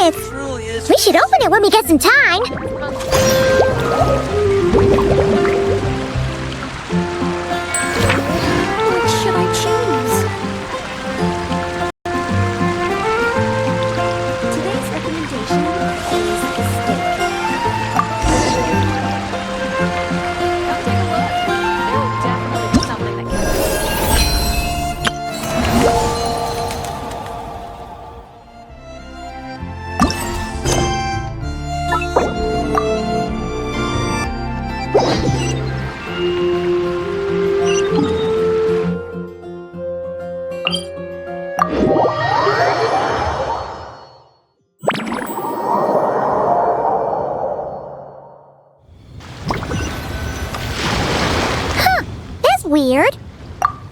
nice. We should open it when we get some time. What should I choose? Today's recommendation is the steak. Definitely something that can... Weird.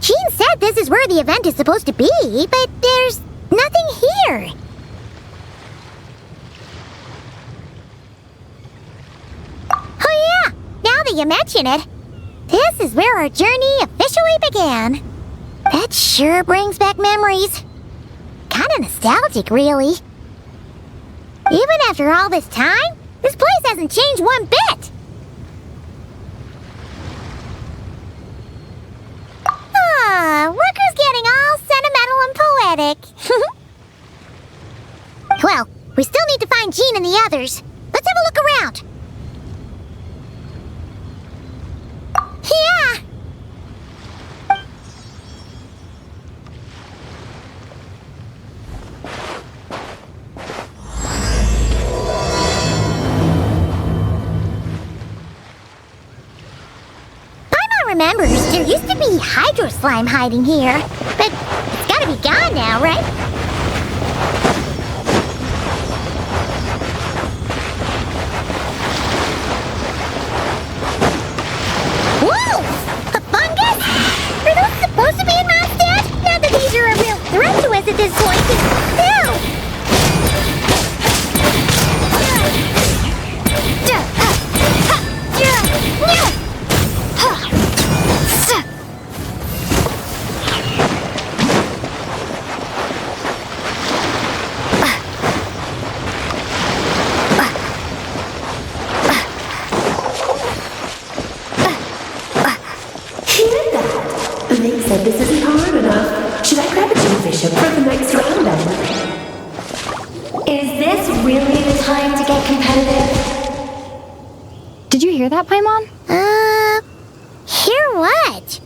Jean said this is where the event is supposed to be, but there's nothing here. Oh yeah, now that you mention it, this is where our journey officially began. That sure brings back memories. Kinda nostalgic, really. Even after all this time, this place hasn't changed one bit. Look who's getting all sentimental and poetic. Well, we still need to find Jean and the others. Let's have a look around. Yeah! Remembers, there used to be hydro slime hiding here, but it's gotta be gone now, right? Whoa! A fungus? Are those supposed to be in Mondstadt? Not that these are a real threat to us at this point. Ew! Said this isn't hard enough. Should I grab a kingfisher for the next round then? Is this really the time to get competitive? Did you hear that, Paimon? Hear what?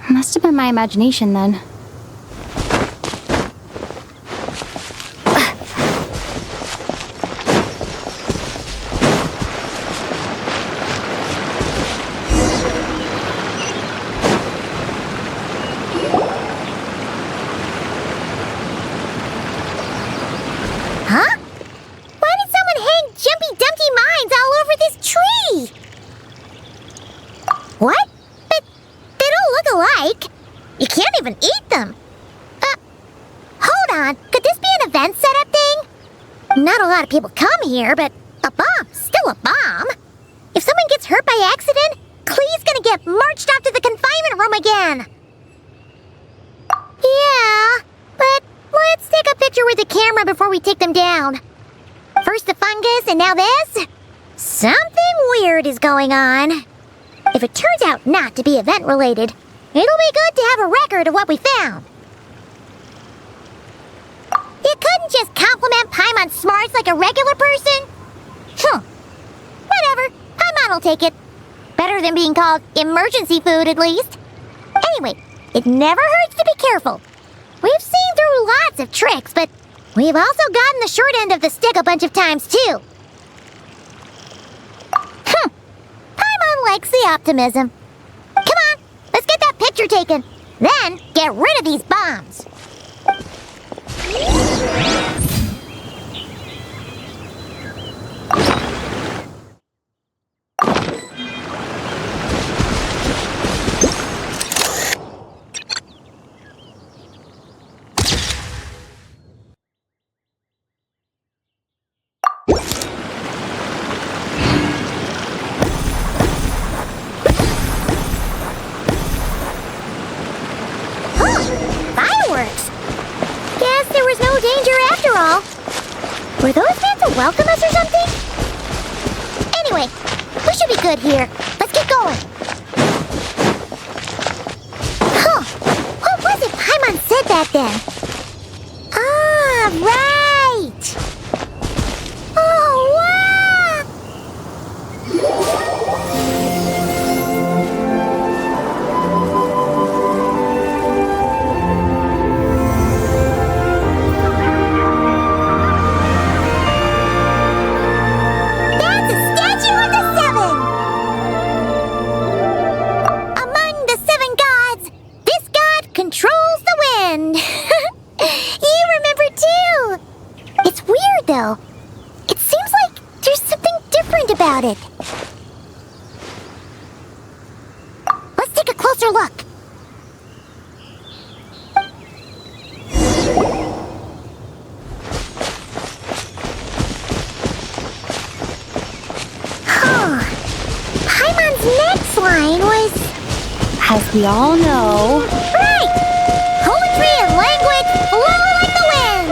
Must have been my imagination then. What? But they don't look alike. You can't even eat them. Hold on. Could this be an event setup thing? Not a lot of people come here, but a bomb's still a bomb. If someone gets hurt by accident, Clee's gonna get marched off to the confinement room again. Yeah, but let's take a picture with the camera before we take them down. First the fungus, and now this? Something weird is going on. If it turns out not to be event-related, it'll be good to have a record of what we found. You couldn't just compliment Paimon's smarts like a regular person? Whatever. Paimon will take it. Better than being called emergency food, at least. Anyway, it never hurts to be careful. We've seen through lots of tricks, but we've also gotten the short end of the stick a bunch of times, too. Paimon likes the optimism. Come on, let's get that picture taken. Then, get rid of these bombs. Fireworks! Guess there was no danger after all. Were those meant to welcome us or something? Anyway, we should be good here. Let's get going. Huh. What was it Paimon said back then? Ah, right! Oh, wow! That's a statue of the seven! Among the seven gods, this god controls the wind. You remember too! It's weird though. It seems like there's something different about it. Let's take a closer look. Huh. Paimon's next line was... As we all know, Right! Poetry and language flow like the wind!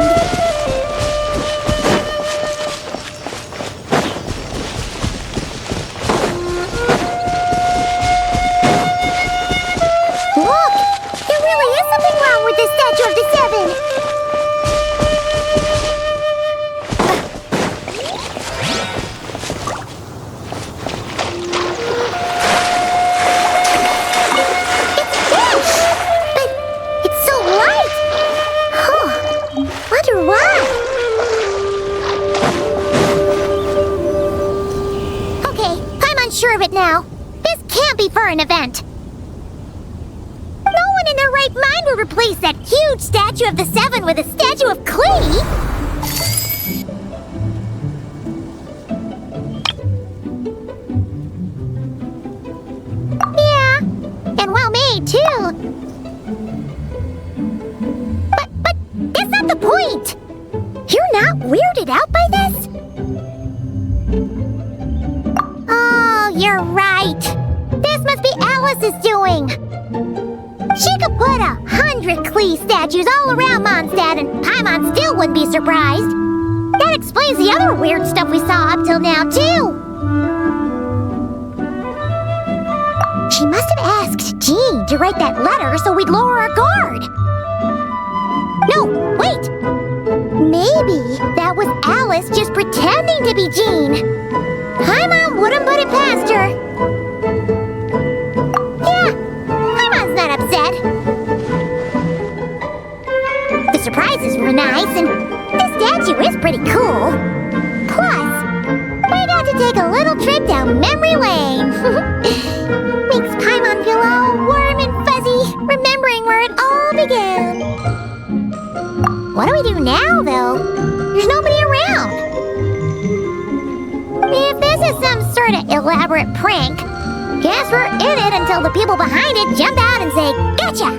Look! There really is something wrong with this statue of the seven! It's fish! But it's so light! Huh. Wonder why? Okay, Paimon's sure of it now. This can't be for an event. No one in their right mind would replace that huge statue of the seven with a statue of clay! Yeah, and well made too. But that's not the point. You're not weirded out by this? Oh, you're right. This must be Alice's doing. She could put 100 Klee statues all around Mondstadt and Paimon still wouldn't be surprised. That explains the other weird stuff we saw up till now, too. She must have asked Jean to write that letter so we'd lower our guard. No, wait! Maybe that was Alice just pretending to be Jean. Paimon wouldn't put it past her. Yeah, Paimon's not upset. The surprises were nice, and this statue is pretty cool. Plus, we got to take a little trip down memory lane. Makes Paimon feel all warm and fuzzy, remembering where it all began. What do we do now, though? There's nobody around. If this is some sort of elaborate prank, guess we're in it until the people behind it jump out and say, "Gotcha!"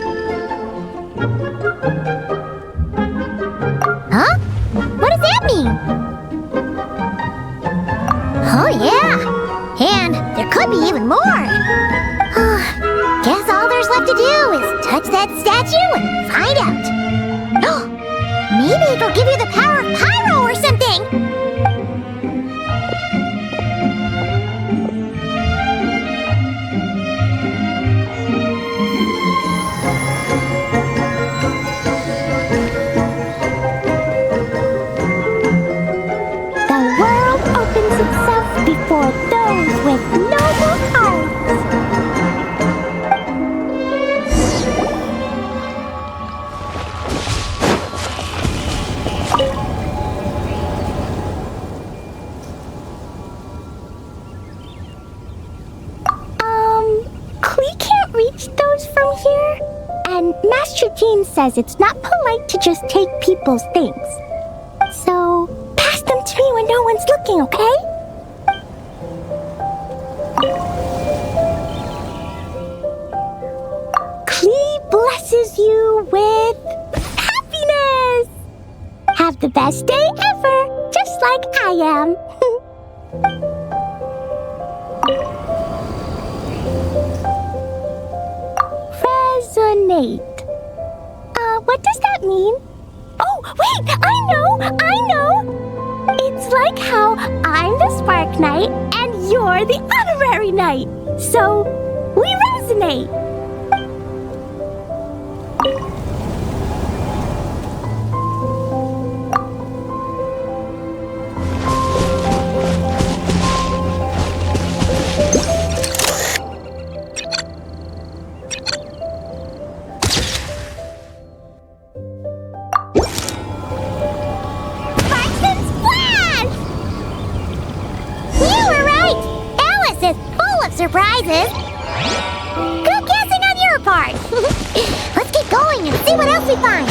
Huh? What does that mean? Oh, yeah. And there could be even more. Guess all there's left to do is touch that statue and find out. Maybe it'll give you the power of pyro or something. The world opens itself before those with noble hearts. Klee can't reach those from here. And Master Jean says it's not polite to just take people's things. So, pass them to me when no one's looking, okay? Klee blesses you with happiness! Have the best day ever, just like I am. Resonate. What does that mean? Oh, wait! I know! It's like how I'm the Spark Knight and you're the Honorary Knight. So, we resonate. Surprises. Good guessing on your part. Let's get going and see what else we find.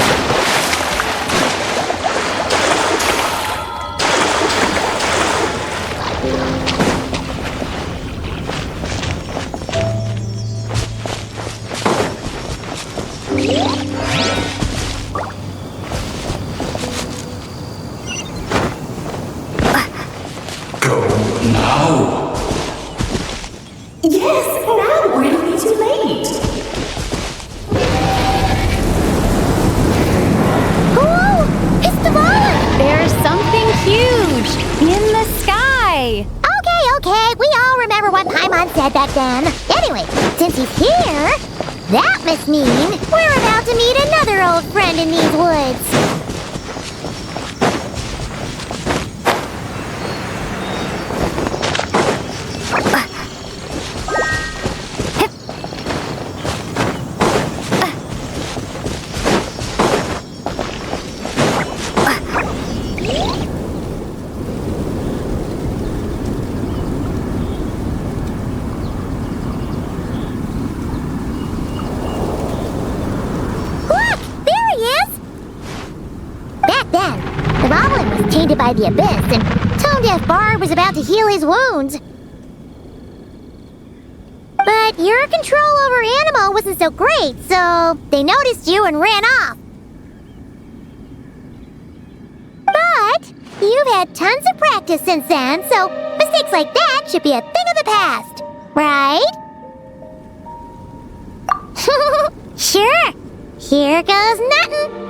Go now. Yes, now or it'll be too late. Whoa! It's the ball! There's something huge in the sky. Okay, we all remember what Paimon said back then. Anyway, since he's here, that must mean we're about to meet another old friend in these woods. By the abyss, and Tone-Deaf Bard was about to heal his wounds. But your control over Animo wasn't so great, so they noticed you and ran off. But you've had tons of practice since then, so mistakes like that should be a thing of the past, right? Sure. Here goes nothing.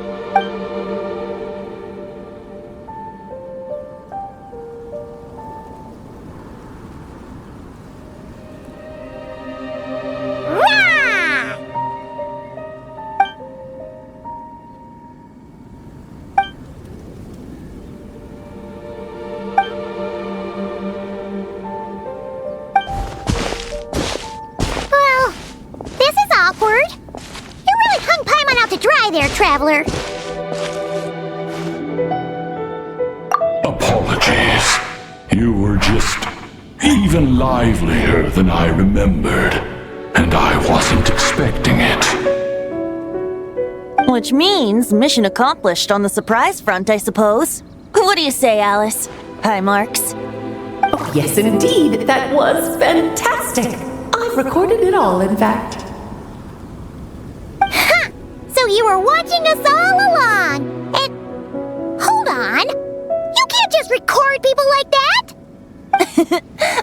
There, traveler. Apologies. You were just even livelier than I remembered, and I wasn't expecting it. Which means mission accomplished on the surprise front, I suppose. What do you say, Alice? High marks. Oh, yes, indeed. That was fantastic. I've recorded it all, in fact. So you were watching us all along, and... Hold on! You can't just record people like that!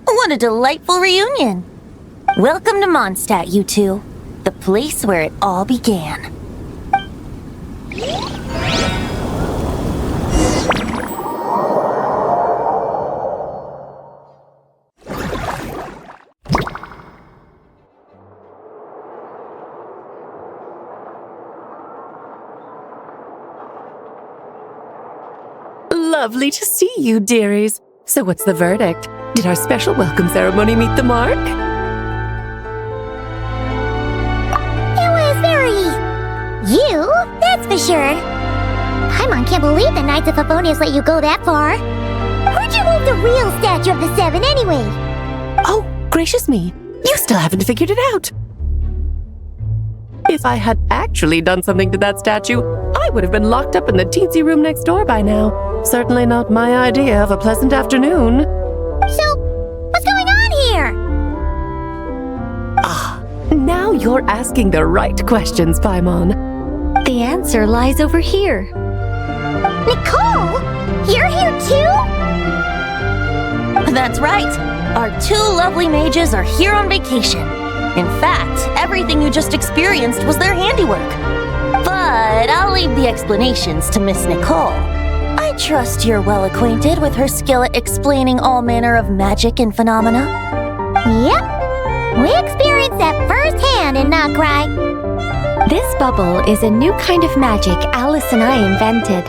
What a delightful reunion! Welcome to Mondstadt, you two. The place where it all began. Lovely to see you, dearies. So what's the verdict? Did our special welcome ceremony meet the mark? It was very... you, that's for sure. Paimon can't believe the Knights of Favonius let you go that far. Where'd you move the real statue of the Seven anyway? Oh, gracious me. You still haven't figured it out. If I had actually done something to that statue, I would have been locked up in the teensy room next door by now. Certainly not my idea of a pleasant afternoon. So, what's going on here? Ah, now you're asking the right questions, Paimon. The answer lies over here. Nicole? You're here too? That's right. Our two lovely mages are here on vacation. In fact, everything you just experienced was their handiwork. But I'll leave the explanations to Miss Nicole. I trust you're well acquainted with her skill at explaining all manner of magic and phenomena. Yep. We experienced that firsthand in Not Cry. This bubble is a new kind of magic Alice and I invented.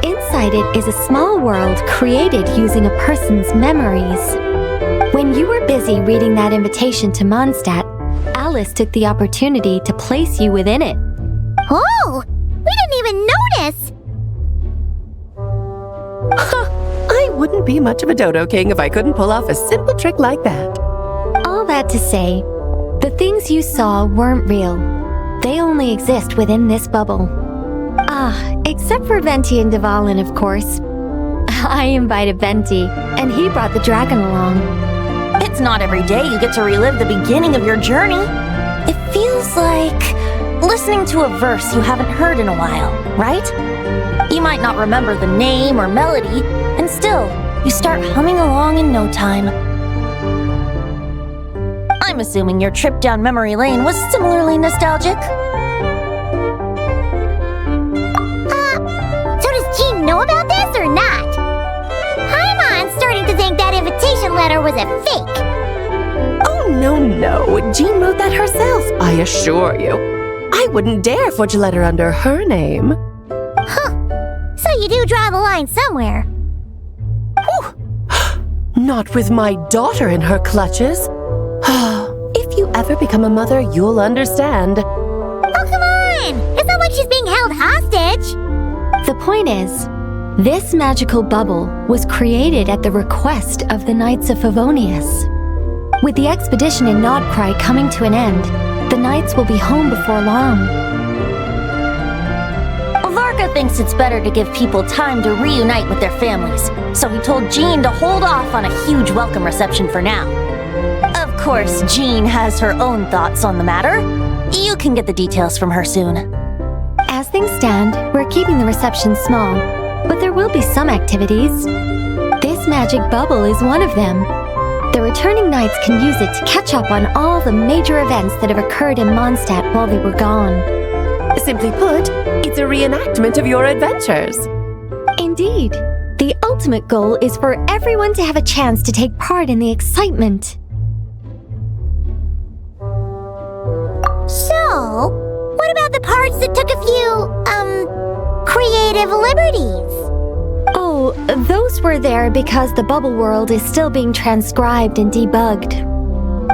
Inside it is a small world created using a person's memories. When you were busy reading that invitation to Mondstadt, Alice took the opportunity to place you within it. Oh! We didn't even notice! I wouldn't be much of a dodo king if I couldn't pull off a simple trick like that. All that to say, the things you saw weren't real. They only exist within this bubble. Except for Venti and Dvalin, of course. I invited Venti, and he brought the dragon along. It's not every day you get to relive the beginning of your journey. It feels like listening to a verse you haven't heard in a while, right? You might not remember the name or melody, and still, you start humming along in no time. I'm assuming your trip down memory lane was similarly nostalgic. So does Jean know about this or not? I'm starting to think that invitation letter was a fake. Oh, no. Jean wrote that herself, I assure you. I wouldn't dare forge a letter under her name. So you do draw the line somewhere. Whew. Not with my daughter in her clutches. If you ever become a mother, you'll understand. Oh, come on! It's not like she's being held hostage. The point is, this magical bubble was created at the request of the Knights of Favonius. With the expedition in Nodcry coming to an end, the Knights will be home before long. Varka thinks it's better to give people time to reunite with their families, so he told Jean to hold off on a huge welcome reception for now. Of course, Jean has her own thoughts on the matter. You can get the details from her soon. As things stand, we're keeping the reception small, but there will be some activities. This magic bubble is one of them. The returning knights can use it to catch up on all the major events that have occurred in Mondstadt while they were gone. Simply put, it's a reenactment of your adventures. Indeed. The ultimate goal is for everyone to have a chance to take part in the excitement. So, what about the parts that took a few, creative liberties? Oh, those were there because the bubble world is still being transcribed and debugged.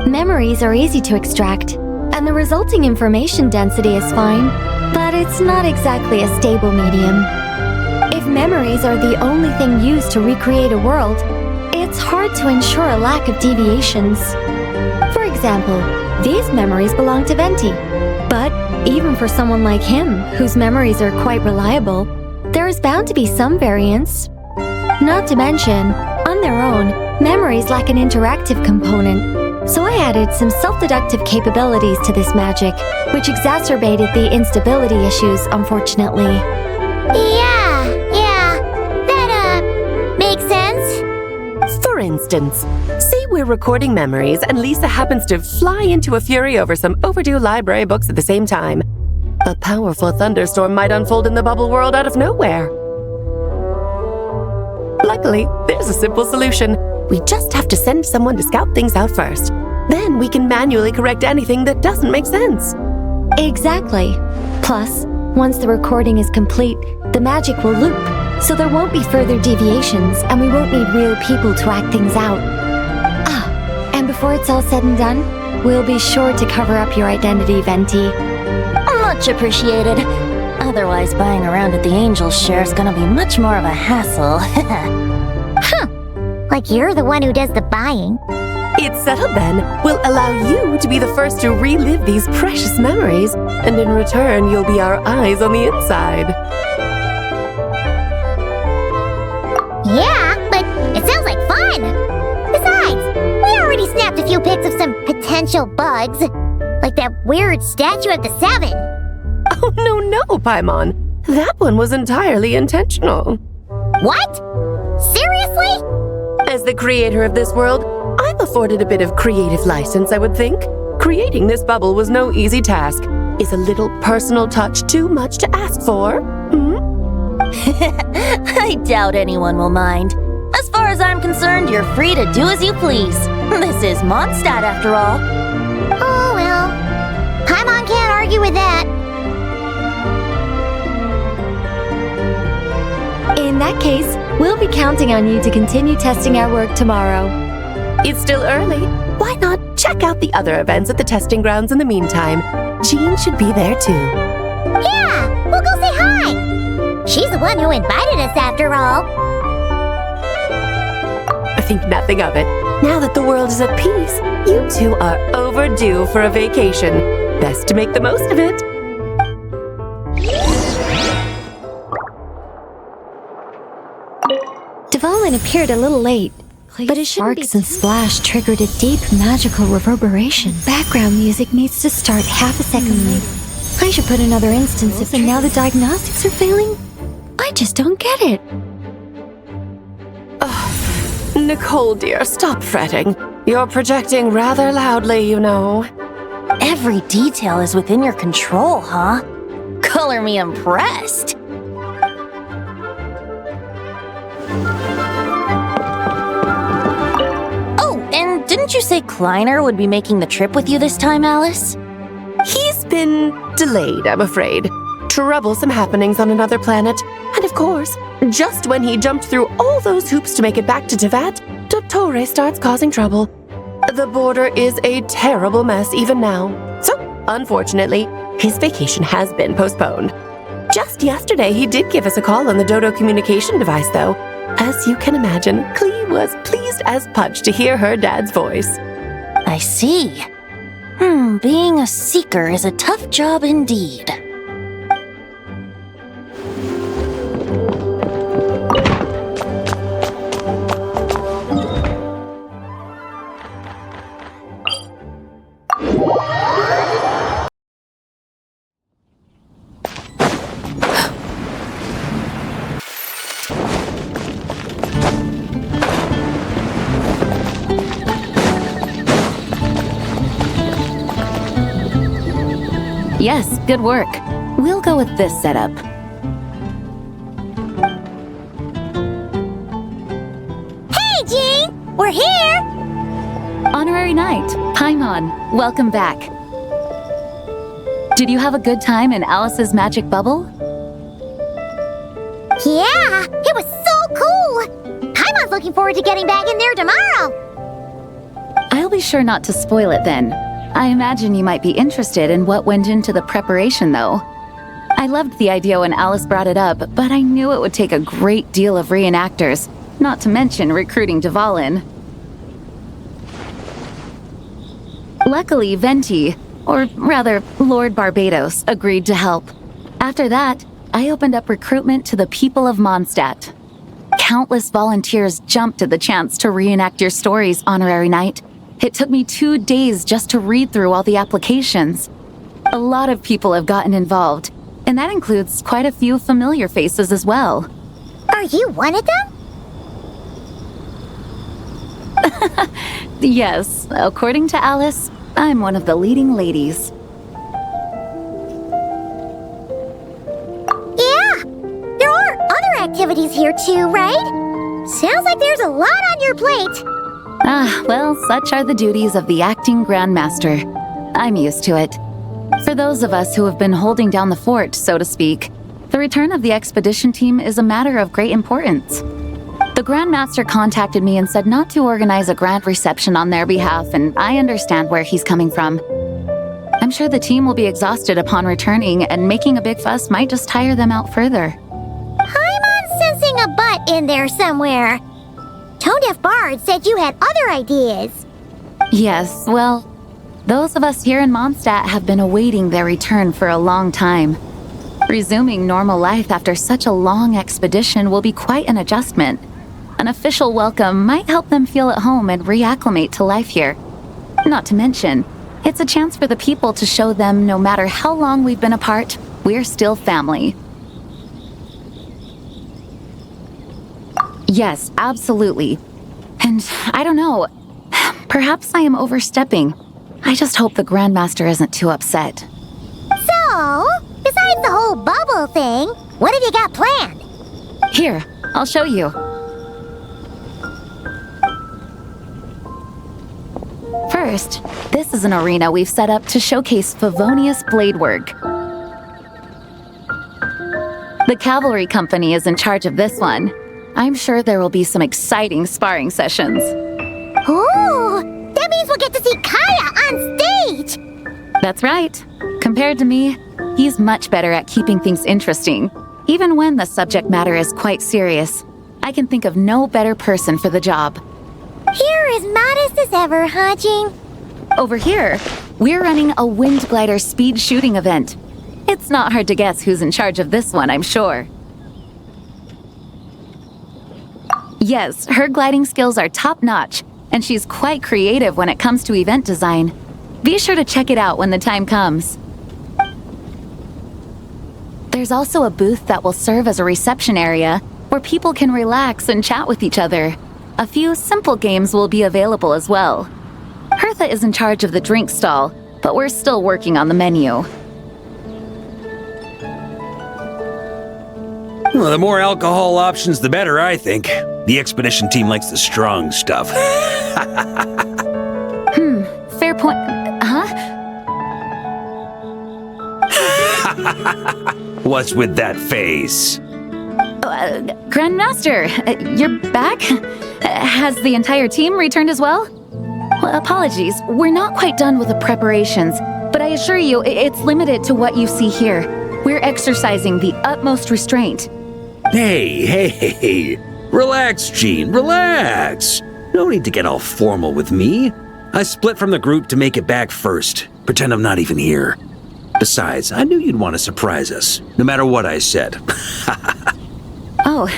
Memories are easy to extract, and the resulting information density is fine, but it's not exactly a stable medium. If memories are the only thing used to recreate a world, it's hard to ensure a lack of deviations. For example, these memories belong to Venti, but even for someone like him, whose memories are quite reliable, there is bound to be some variance. Not to mention, on their own, memories lack an interactive component, so I added some self-deductive capabilities to this magic, which exacerbated the instability issues, unfortunately. Yeah, that, makes sense. For instance, say we're recording memories and Lisa happens to fly into a fury over some overdue library books at the same time. A powerful thunderstorm might unfold in the bubble world out of nowhere. Luckily, there's a simple solution. We just have to send someone to scout things out first. Then we can manually correct anything that doesn't make sense. Exactly. Plus, once the recording is complete, the magic will loop, so there won't be further deviations, and we won't need real people to act things out. And before it's all said and done, we'll be sure to cover up your identity, Venti. Much appreciated. Otherwise, buying around at the Angel's share is gonna be much more of a hassle. Like you're the one who does the buying. It's settled then. We'll allow you to be the first to relive these precious memories, and in return, you'll be our eyes on the inside. Yeah, but it sounds like fun. Besides, we already snapped a few pics of some potential bugs, like that weird statue of the Seven. Oh, no, Paimon. That one was entirely intentional. What? Seriously? As the creator of this world, I'm afforded a bit of creative license, I would think. Creating this bubble was no easy task. Is a little personal touch too much to ask for? I doubt anyone will mind. As far as I'm concerned, you're free to do as you please. This is Mondstadt, after all. Oh, well. Paimon can't argue with that. In that case, we'll be counting on you to continue testing our work tomorrow. It's still early. Why not check out the other events at the testing grounds in the meantime? Jean should be there too. Yeah, we'll go say hi. She's the one who invited us, after all. I think nothing of it. Now that the world is at peace, you two are overdue for a vacation. Best to make the most of it. Dvalin appeared a little late, but his sparks and splash triggered a deep magical reverberation. Background music needs to start half a second late. I should put another instance if and now the diagnostics are failing? I just don't get it. Nicole, dear, stop fretting. You're projecting rather loudly, you know. Every detail is within your control, huh? Color me impressed. Oh, and didn't you say Kleiner would be making the trip with you this time, Alice? He's been delayed, I'm afraid. Troublesome happenings on another planet. And of course, just when he jumped through all those hoops to make it back to Tevat, Dottore starts causing trouble. The border is a terrible mess even now. So, unfortunately, his vacation has been postponed. Just yesterday, he did give us a call on the Dodo communication device, though. As you can imagine, Clee was pleased as punch to hear her dad's voice. I see. Being a seeker is a tough job indeed. Yes, good work. We'll go with this setup. Hey, Jean! We're here! Honorary Knight, Paimon, welcome back. Did you have a good time in Alice's magic bubble? Yeah, it was so cool! Paimon's looking forward to getting back in there tomorrow! I'll be sure not to spoil it then. I imagine you might be interested in what went into the preparation, though. I loved the idea when Alice brought it up, but I knew it would take a great deal of reenactors, not to mention recruiting Dvalin. Luckily, Venti, or rather, Lord Barbados, agreed to help. After that, I opened up recruitment to the people of Mondstadt. Countless volunteers jumped at the chance to reenact your stories, Honorary Knight. It took me 2 days just to read through all the applications. A lot of people have gotten involved, and that includes quite a few familiar faces as well. Are you one of them? Yes, according to Alice, I'm one of the leading ladies. Yeah, there are other activities here too, right? Sounds like there's a lot on your plate. Well, such are the duties of the acting Grandmaster. I'm used to it. For those of us who have been holding down the fort, so to speak, the return of the expedition team is a matter of great importance. The Grandmaster contacted me and said not to organize a grand reception on their behalf, and I understand where he's coming from. I'm sure the team will be exhausted upon returning, and making a big fuss might just tire them out further. I'm sensing a butt in there somewhere. Tone-deaf Bard said you had other ideas. Yes, well, those of us here in Mondstadt have been awaiting their return for a long time. Resuming normal life after such a long expedition will be quite an adjustment. An official welcome might help them feel at home and reacclimate to life here. Not to mention, it's a chance for the people to show them no matter how long we've been apart, we're still family. Yes, absolutely. And I don't know, perhaps I am overstepping. I just hope the Grandmaster isn't too upset. So, besides the whole bubble thing, what have you got planned? Here, I'll show you. First, this is an arena we've set up to showcase Favonius blade work. The cavalry company is in charge of this one. I'm sure there will be some exciting sparring sessions. Ooh, that means we'll get to see Kaya on stage! That's right. Compared to me, he's much better at keeping things interesting, even when the subject matter is quite serious. I can think of no better person for the job. You're as modest as ever, huh, Jean? Over here, we're running a wind glider speed shooting event. It's not hard to guess who's in charge of this one, I'm sure. Yes, her gliding skills are top-notch, and she's quite creative when it comes to event design. Be sure to check it out when the time comes. There's also a booth that will serve as a reception area where people can relax and chat with each other. A few simple games will be available as well. Hertha is in charge of the drink stall, but we're still working on the menu. Well, the more alcohol options, the better, I think. The expedition team likes the strong stuff. Fair point. Huh? What's with that face? Grandmaster, you're back? Has the entire team returned as well? Well, apologies, we're not quite done with the preparations, but I assure you, it's limited to what you see here. We're exercising the utmost restraint. Hey. Relax, Jean, relax. No need to get all formal with me. I split from the group to make it back first. Pretend I'm not even here. Besides, I knew you'd want to surprise us, no matter what I said. Oh,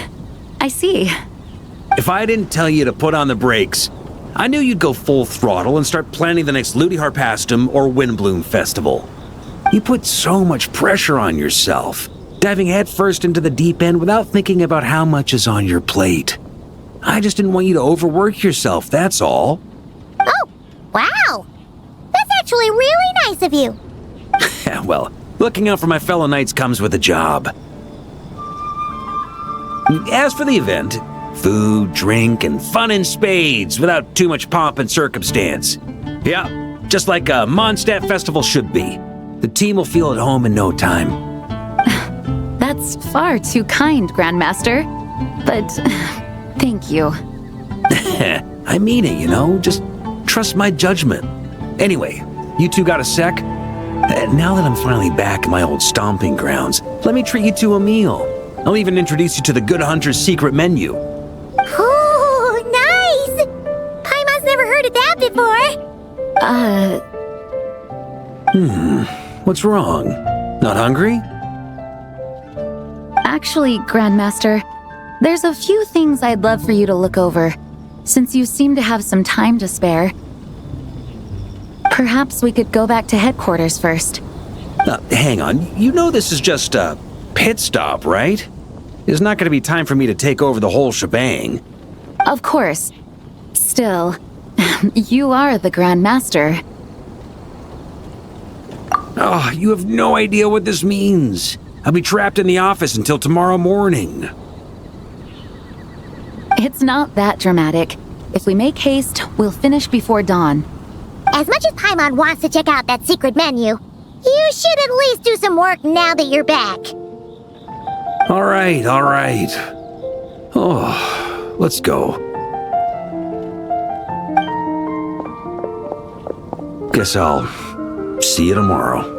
I see. If I didn't tell you to put on the brakes, I knew you'd go full throttle and start planning the next Ludi Harpastum or Windbloom Festival. You put so much pressure on yourself, diving headfirst into the deep end without thinking about how much is on your plate. I just didn't want you to overwork yourself, that's all. Oh, wow! That's actually really nice of you. Well, looking out for my fellow knights comes with a job. As for the event, food, drink, and fun in spades without too much pomp and circumstance. Yeah, just like a Mondstadt festival should be. The team will feel at home in no time. That's far too kind, Grandmaster. But thank you. I mean it, you know? Just trust my judgment. Anyway, you two got a sec? Now that I'm finally back in my old stomping grounds, let me treat you to a meal. I'll even introduce you to the Good Hunter's secret menu. Oh, nice! Paimon's never heard of that before. What's wrong? Not hungry? Actually, Grandmaster, there's a few things I'd love for you to look over, since you seem to have some time to spare. Perhaps we could go back to headquarters first. Hang on, you know this is just a pit stop, right? There's not going to be time for me to take over the whole shebang. Of course. Still, you are the Grand Master. Oh, you have no idea what this means. I'll be trapped in the office until tomorrow morning. It's not that dramatic. If we make haste, we'll finish before dawn. As much as Paimon wants to check out that secret menu, you should at least do some work now that you're back. All right. Oh, let's go. Guess I'll see you tomorrow.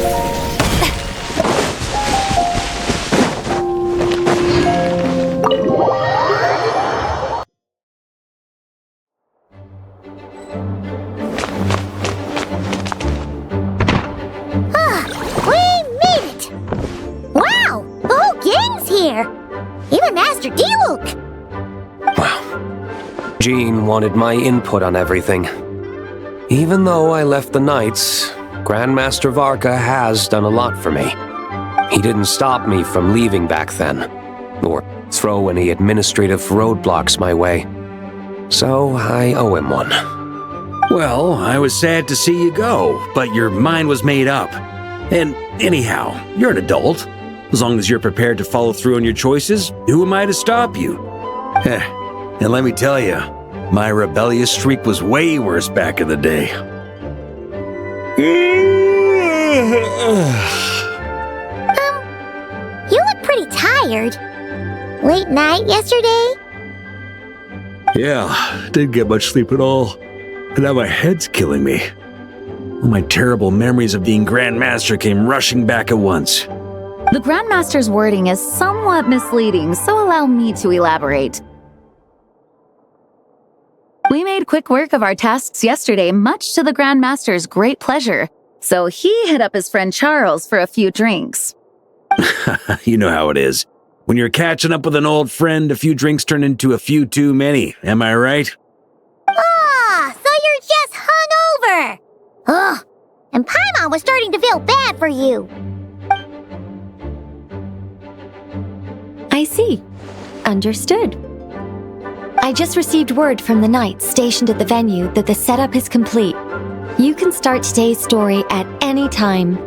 We made it! Wow! The whole gang's here! Even Master D-Luke! Wow. Jean wanted my input on everything. Even though I left the Knights, Grandmaster Varka has done a lot for me. He didn't stop me from leaving back then, or throw any administrative roadblocks my way. So I owe him one. Well, I was sad to see you go, but your mind was made up. And anyhow, you're an adult. As long as you're prepared to follow through on your choices, who am I to stop you? And let me tell you, my rebellious streak was way worse back in the day. You look pretty tired. Late night yesterday? Yeah, didn't get much sleep at all. And now my head's killing me. All my terrible memories of being Grand Master came rushing back at once. The Grandmaster's wording is somewhat misleading, so allow me to elaborate. We made quick work of our tasks yesterday, much to the Grandmaster's great pleasure, so he hit up his friend Charles for a few drinks. You know how it is. When you're catching up with an old friend, a few drinks turn into a few too many, am I right? Ah, so you're just hungover! Ugh, and Paimon was starting to feel bad for you. I see. Understood. I just received word from the Knights stationed at the venue that the setup is complete. You can start today's story at any time.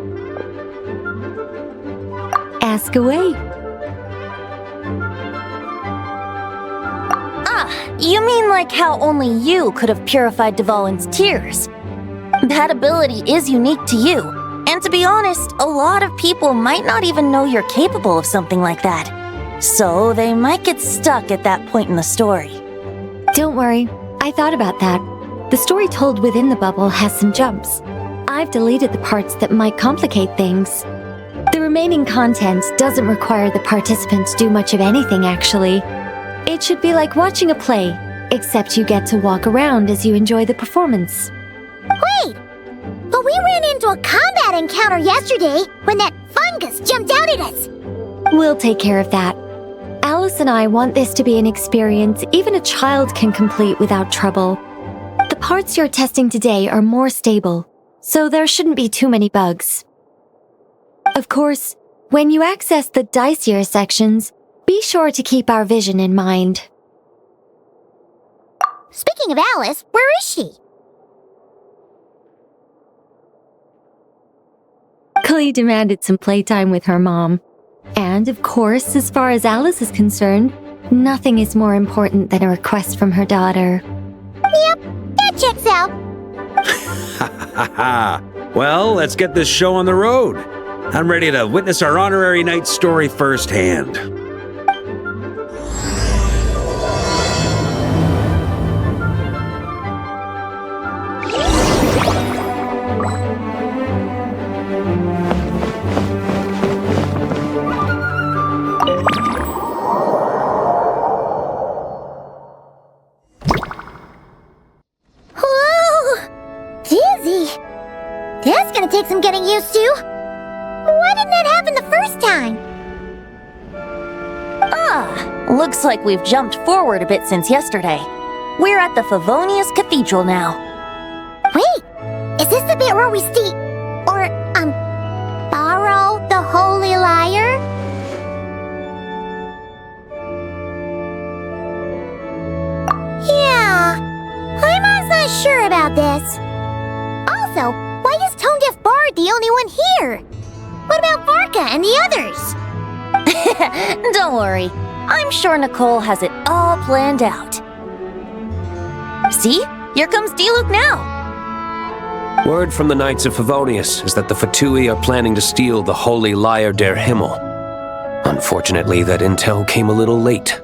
Ask away. You mean like how only you could have purified Dvalin's tears? That ability is unique to you, and to be honest, a lot of people might not even know you're capable of something like that. So they might get stuck at that point in the story. Don't worry, I thought about that. The story told within the bubble has some jumps. I've deleted the parts that might complicate things. The remaining content doesn't require the participant to do much of anything, actually. It should be like watching a play, except you get to walk around as you enjoy the performance. Wait! But we ran into a combat encounter yesterday when that fungus jumped out at us! We'll take care of that. Alice and I want this to be an experience even a child can complete without trouble. The parts you're testing today are more stable, so there shouldn't be too many bugs. Of course, when you access the dicier sections, be sure to keep our vision in mind. Speaking of Alice, where is she? Clee demanded some playtime with her mom. And, of course, as far as Alice is concerned, nothing is more important than a request from her daughter. Yep, that checks out. Well, let's get this show on the road. I'm ready to witness our honorary knight story firsthand. That's gonna take some getting used to. Why didn't that happen the first time? Looks like we've jumped forward a bit since yesterday. We're at the Favonius Cathedral now. Wait, is this the bit where we borrow the Holy Lyre? Yeah, I'm not sure about this. Also, why is Tone Deaf Bard the only one here? What about Varka and the others? Don't worry, I'm sure Nicole has it all planned out. See? Here comes D-Luke now! Word from the Knights of Favonius is that the Fatui are planning to steal the Holy Lyre der Himmel. Unfortunately, that intel came a little late.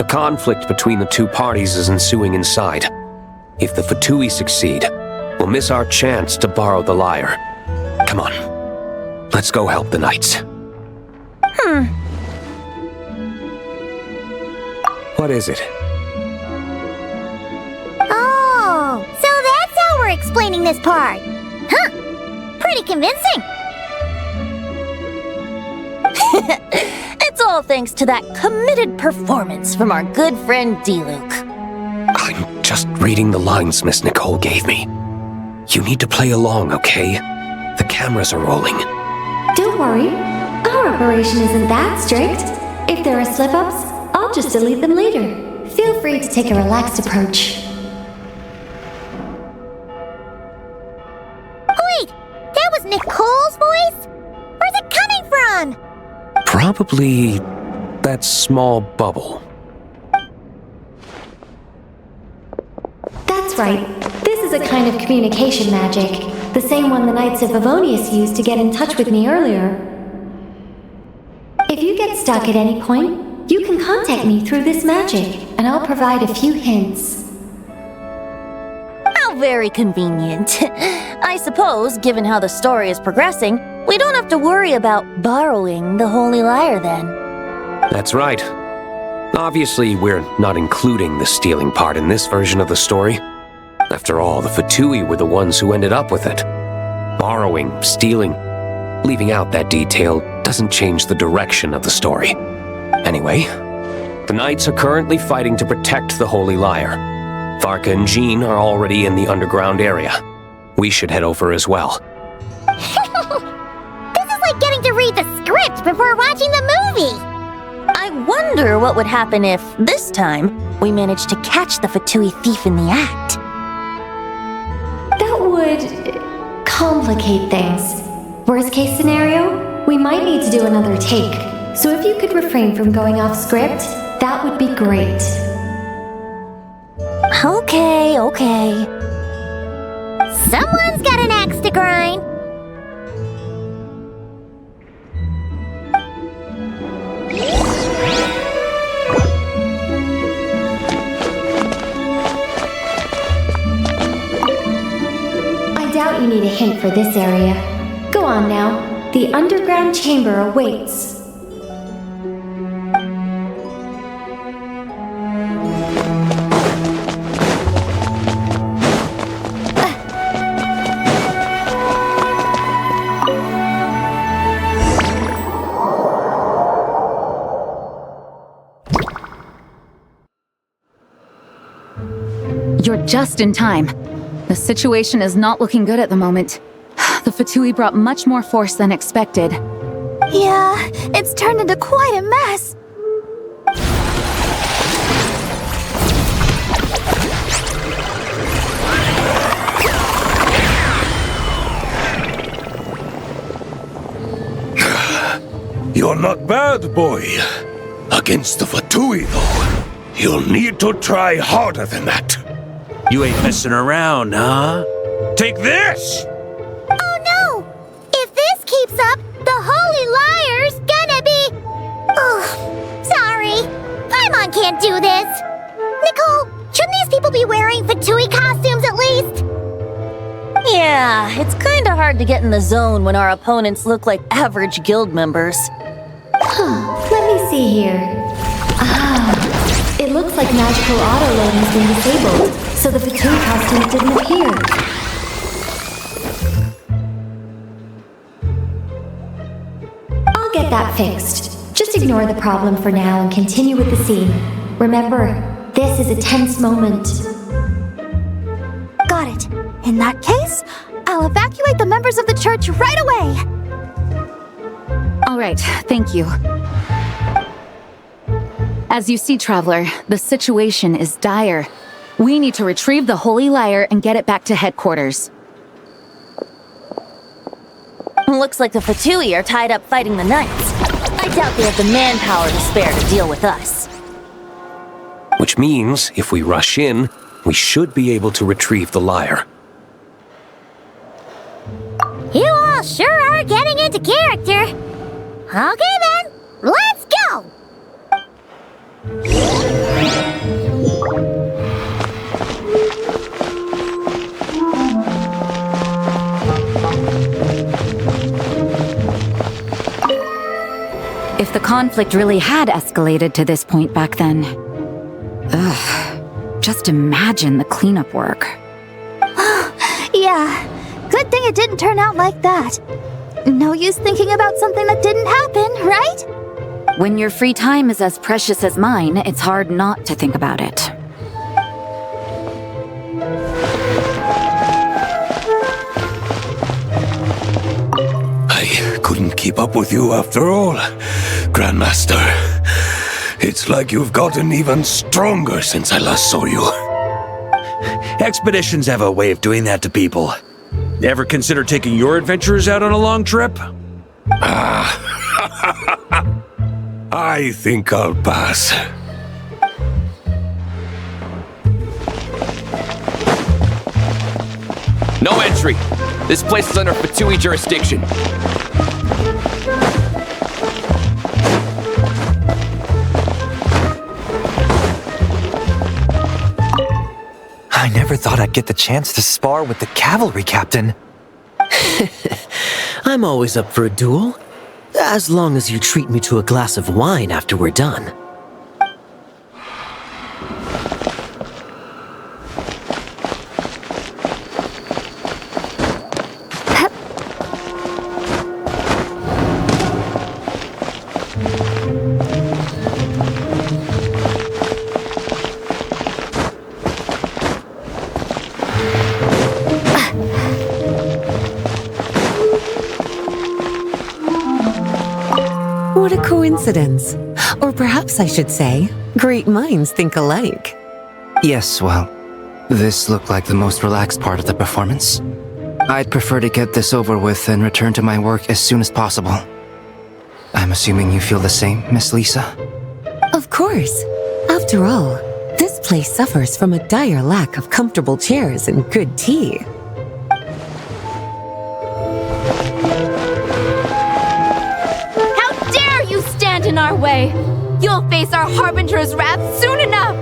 A conflict between the two parties is ensuing inside. If the Fatui succeed, we'll miss our chance to borrow the lyre. Come on. Let's go help the knights. What is it? Oh, so that's how we're explaining this part. Huh, pretty convincing. It's all thanks to that committed performance from our good friend D-Luke. I'm just reading the lines Miss Nicole gave me. You need to play along, okay? The cameras are rolling. Don't worry. Our operation isn't that strict. If there are slip-ups, I'll just delete them later. Feel free to take a relaxed approach. Wait, that was Nicole's voice? Where's it coming from? Probably that small bubble. That's right. This is a kind of communication magic. The same one the Knights of Favonius used to get in touch with me earlier. If you get stuck at any point, you can contact me through this magic, and I'll provide a few hints. How very convenient. I suppose, given how the story is progressing, we don't have to worry about borrowing the Holy Lyre then. That's right. Obviously, we're not including the stealing part in this version of the story. After all, the Fatui were the ones who ended up with it. Borrowing, stealing, leaving out that detail doesn't change the direction of the story. Anyway, the Knights are currently fighting to protect the Holy Lyre. Varka and Jean are already in the underground area. We should head over as well. This is like getting to read the script before watching the movie. I wonder what would happen if, this time, we managed to catch the Fatui thief in the act. That would complicate things. Worst case scenario, we might need to do another take. So if you could refrain from going off script, that would be great. Okay. Someone's got an axe to grind. I doubt you need a hint for this area. Go on now. The underground chamber awaits. You're just in time. The situation is not looking good at the moment. The Fatui brought much more force than expected. Yeah, it's turned into quite a mess. You're not bad, boy. Against the Fatui, though, you'll need to try harder than that. You ain't messing around, huh? Take this! Oh no! If this keeps up, the Holy Lyre's gonna be... Ugh, sorry. Paimon can't do this. Nicole, shouldn't these people be wearing Fatui costumes at least? Yeah, it's kinda hard to get in the zone when our opponents look like average guild members. Let me see here. It looks like magical auto-load has been disabled, so the Fatui costumes didn't appear. I'll get that fixed. Just ignore the problem for now and continue with the scene. Remember, this is a tense moment. Got it. In that case, I'll evacuate the members of the church right away. All right, thank you. As you see, Traveler, the situation is dire. We need to retrieve the Holy Lyre and get it back to headquarters. Looks like the Fatui are tied up fighting the Knights. I doubt they have the manpower to spare to deal with us. Which means, if we rush in, we should be able to retrieve the lyre. You all sure are getting into character. Okay then, let's go! if the conflict really had escalated to this point back then. Ugh, just imagine the cleanup work. Yeah, good thing it didn't turn out like that. No use thinking about something that didn't happen, right? When your free time is as precious as mine, it's hard not to think about it. I couldn't keep up with you after all, Grandmaster. It's like you've gotten even stronger since I last saw you. Expeditions have a way of doing that to people. Ever consider taking your adventurers out on a long trip? I think I'll pass. No entry. This place is under Fatui jurisdiction. I never thought I'd get the chance to spar with the cavalry captain. I'm always up for a duel, as long as you treat me to a glass of wine after we're done. What a coincidence. Or perhaps I should say, great minds think alike. Yes, well, this looked like the most relaxed part of the performance. I'd prefer to get this over with and return to my work as soon as possible. I'm assuming you feel the same, Miss Lisa? Of course. After all, this place suffers from a dire lack of comfortable chairs and good tea. In our way. You'll face our Harbinger's wrath soon enough!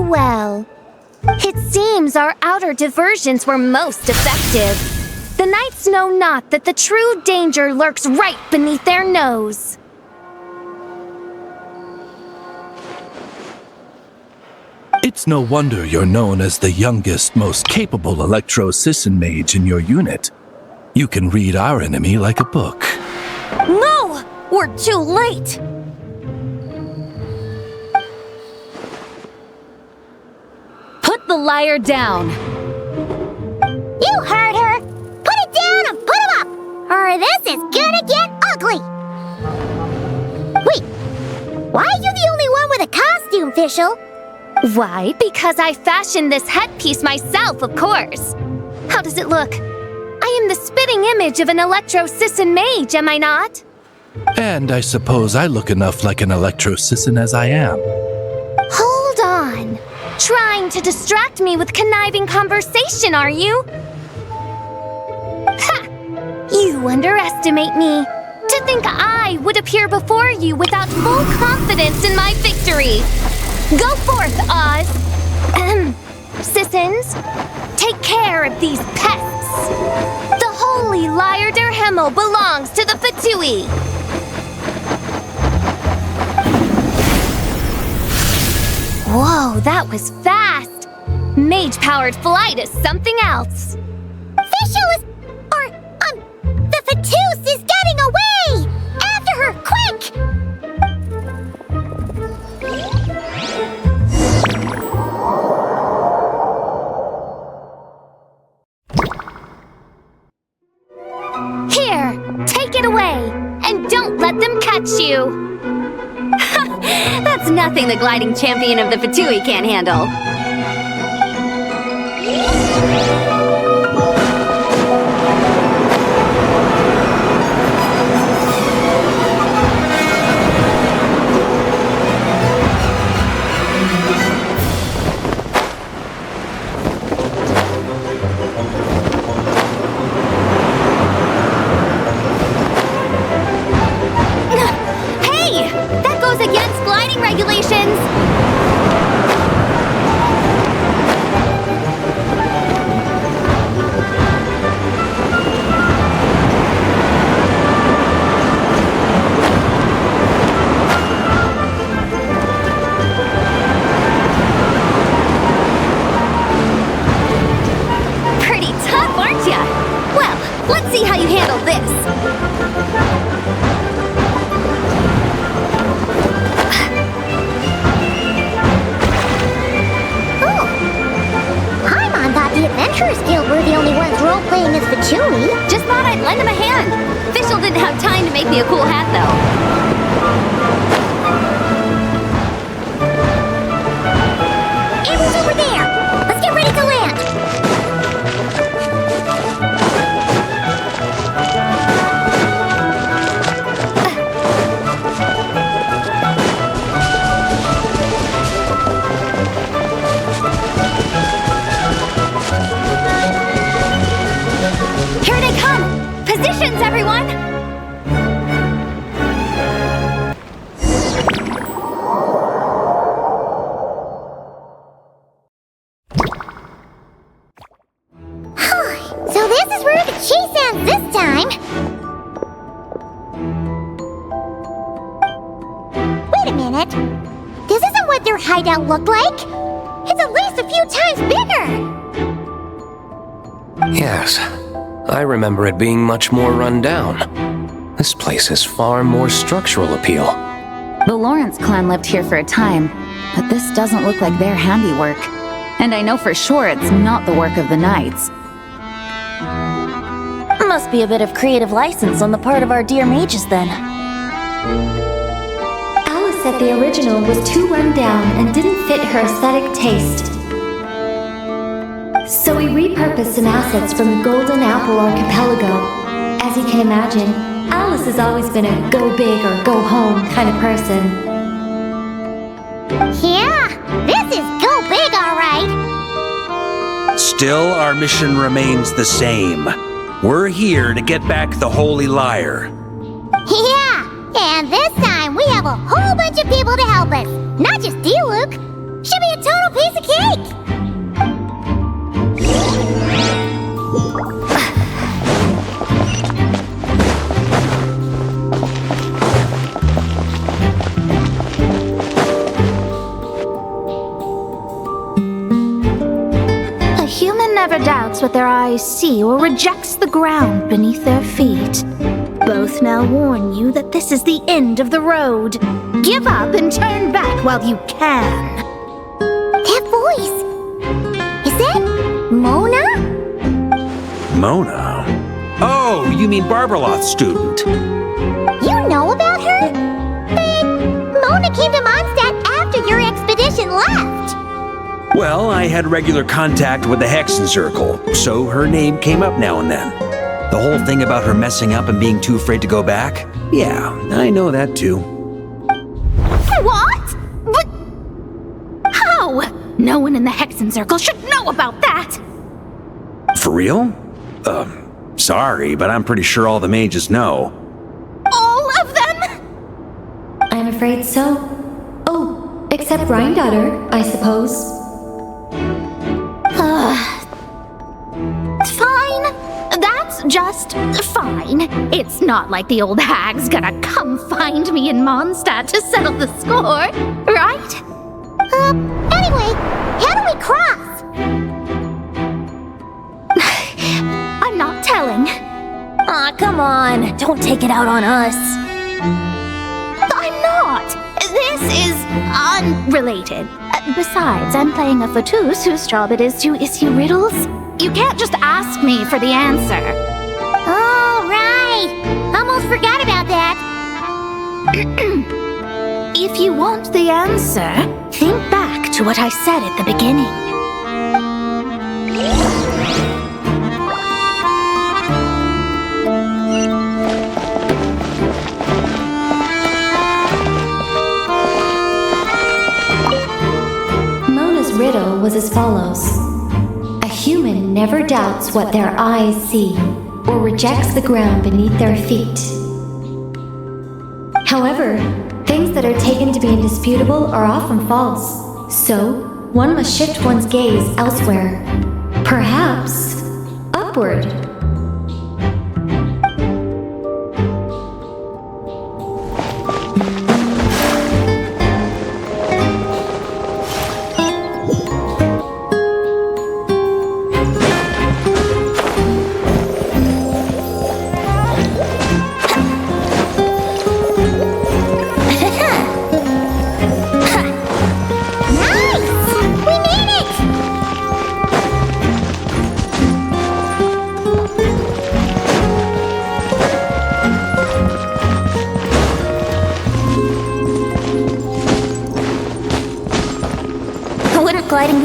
Well. It seems our outer diversions were most effective. The knights know not that the true danger lurks right beneath their nose. It's no wonder you're known as the youngest, most capable electro-Sisson mage in your unit. You can read our enemy like a book. No! We're too late! Put the lyre down! You heard her! Put it down and put him up! Or this is gonna get ugly! Wait, why are you the only one with a costume, Fischl? Why? Because I fashioned this headpiece myself, of course. How does it look? I am the spitting image of an electro-Sisson mage, am I not? And I suppose I look enough like an electro-Sisson as I am. Hold on. Trying to distract me with conniving conversation, are you? Ha! You underestimate me. To think I would appear before you without full confidence in my victory. Go forth, Oz. Sissons, take care of these pests. The holy Lyre der Himmel belongs to the Fatui. Whoa, that was fast. Mage-powered flight is something else. Fischl is... the Fatus is getting away! After her, quick! Here, take it away, and don't let them catch you. That's nothing the gliding champion of the Fatui can't handle. this. Paimon thought the Adventurers Guild were the only ones role-playing as Fatui. Just thought I'd lend him a hand. Fischl didn't have time to make me a cool hat, though. Everyone's over there! Let's get ready to land! Here they come! Positions, everyone! So this is where the chase ends this time! Wait a minute! This isn't what their hideout looked like! It's at least a few times bigger! Yes, I remember it being much more run down. This place has far more structural appeal. The Lawrence clan lived here for a time, but this doesn't look like their handiwork. And I know for sure it's not the work of the Knights. Must be a bit of creative license on the part of our dear mages then. Alice said the original was too run down and didn't fit her aesthetic taste. So we repurposed some assets from the Golden Apple Archipelago. As you can imagine, Alice has always been a go big or go home kind of person. Yeah, this is go big, alright! Still, our mission remains the same. We're here to get back the Holy Lyre. Yeah, and this time we have a whole bunch of people to help us. Not just you, Luke. Should be a total piece of cake! A human never doubts what their eyes see or rejects the ground beneath their feet. Both now warn you that this is the end of the road. Give up and turn back while you can. That voice! Is that Mona? Mona? Oh, you mean Barbarloth's student. You know about her? But Mona came to Mondstadt after your expedition left. Well, I had regular contact with the Hexen Circle, so her name came up now and then. The whole thing about her messing up and being too afraid to go back? Yeah, I know that too. What? But how? No one in the Hexen Circle should know about that. For real? Sorry, but I'm pretty sure all the mages know. All of them? I'm afraid so. Oh, except Rhindaughter, I suppose. Fine. That's just fine. It's not like the old hag's gonna come find me in Mondstadt to settle the score, right? Anyway, how do we cross? I'm not telling. Aw, come on. Don't take it out on us. I'm not. This is unrelated. Besides, I'm playing a fatus whose job it is to issue riddles. You can't just ask me for the answer. Oh, right. Almost forgot about that. If you want the answer, think back to what I said at the beginning. Mona's riddle was as follows. A human never doubts what their eyes see, or rejects the ground beneath their feet. However, things that are taken to be indisputable are often false, so one must shift one's gaze elsewhere. Perhaps upward.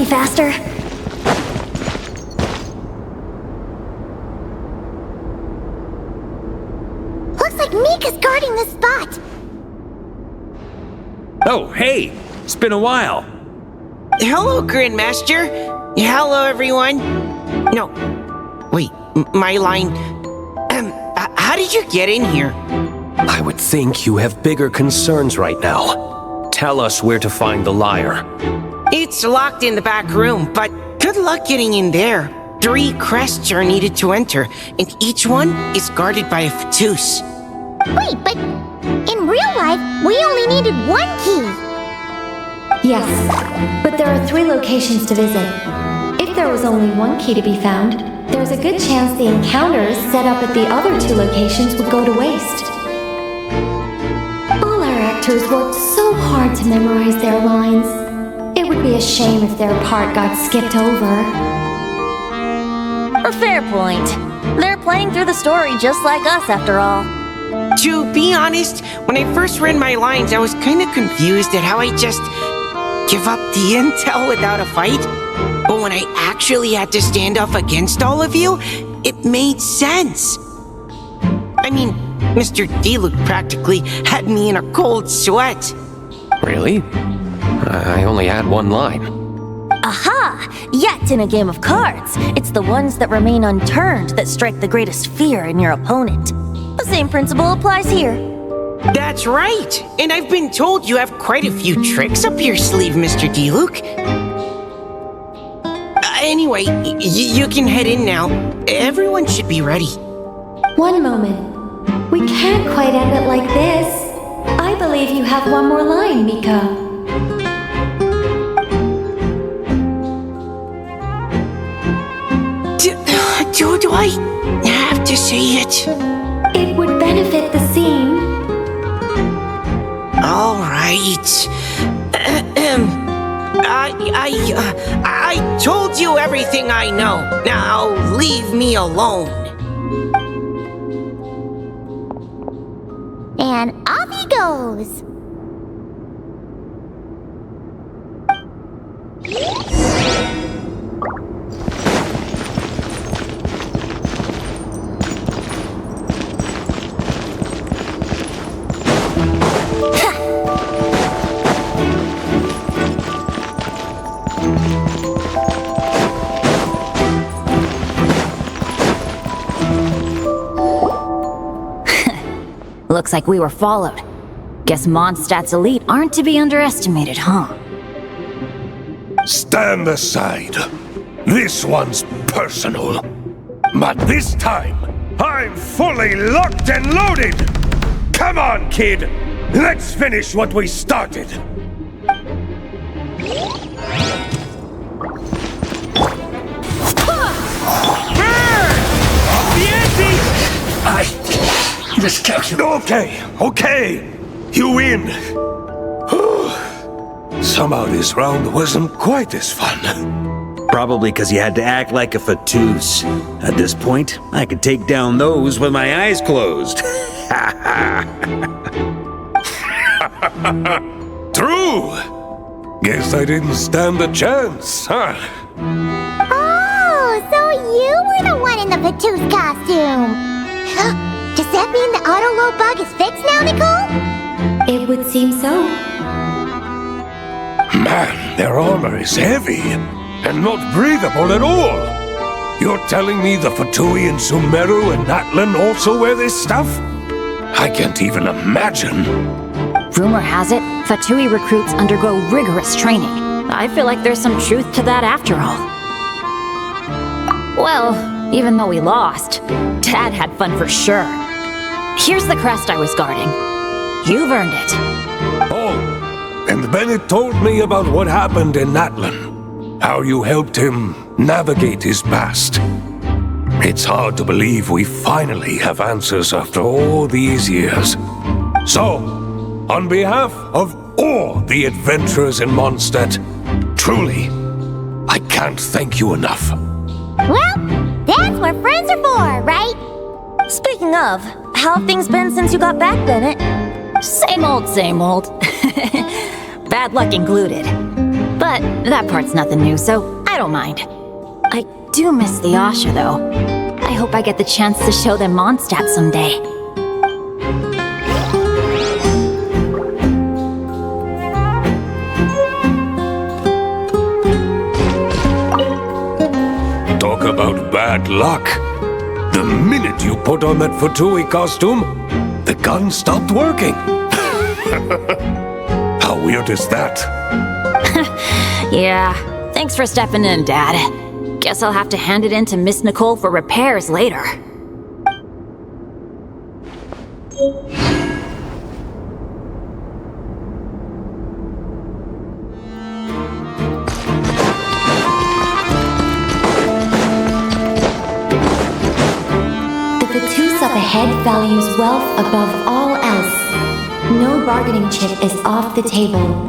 faster. Looks like Mika's guarding this spot. Oh, hey! It's been a while. Hello, Grandmaster. Hello, everyone. No. Wait, my line. How did you get in here? I would think you have bigger concerns right now. Tell us where to find the lyre. It's locked in the back room, but good luck getting in there. 3 crests are needed to enter, and each one is guarded by a Fatous. Wait, but in real life, we only needed 1 key. Yes, but there are 3 locations to visit. If there was only 1 key to be found, there's a good chance the encounters set up at the other 2 locations would go to waste. All our actors worked so hard to memorize their lines. It would be a shame if their part got skipped over. A fair point. They're playing through the story just like us, after all. To be honest, when I first read my lines, I was kind of confused at how I just give up the intel without a fight. But when I actually had to stand up against all of you, it made sense. I mean, Mr. Diluc practically had me in a cold sweat. Really? I only had 1 line. Aha! Yet in a game of cards, it's the ones that remain unturned that strike the greatest fear in your opponent. The same principle applies here. That's right! And I've been told you have quite a few tricks up your sleeve, Mr. Diluc. Anyway, you can head in now. Everyone should be ready. One moment. We can't quite end it like this. I believe you have 1 more line, Mika. Do I have to say it? It would benefit the scene. All right. I told you everything I know. Now leave me alone. And off he goes. Looks like we were followed. Guess Mondstadt's elite aren't to be underestimated, huh? Stand aside. This one's personal. But this time, I'm fully locked and loaded! Come on, kid! Let's finish what we started! Just catch it. Okay. You win. Somehow this round wasn't quite as fun. Probably because you had to act like a Fatous. At this point, I could take down those with my eyes closed. True! Guess I didn't stand a chance, huh? Oh, so you were the one in the Fatous costume. Does that mean the auto-load bug is fixed now, Nicole? It would seem so. Man, their armor is heavy and not breathable at all. You're telling me the Fatui in Sumeru and Atlan also wear this stuff? I can't even imagine. Rumor has it, Fatui recruits undergo rigorous training. I feel like there's some truth to that after all. Well, even though we lost, Dad had fun for sure. Here's the crest I was guarding. You've earned it. Oh, and Bennett told me about what happened in Atlan. How you helped him navigate his past. It's hard to believe we finally have answers after all these years. So, on behalf of all the adventurers in Mondstadt, truly, I can't thank you enough. Well, that's what friends are for, right? Speaking of, how have things been since you got back, Bennett? Same old, same old. Bad luck included. But that part's nothing new, so I don't mind. I do miss the Asha, though. I hope I get the chance to show them Mondstadt someday. Talk about bad luck. The minute you put on that Fatui costume, the gun stopped working. How weird is that? Yeah, thanks for stepping in, Dad. Guess I'll have to hand it in to Miss Nicole for repairs later. The Fatus up ahead values wealth above all else. No bargaining chip is off the table.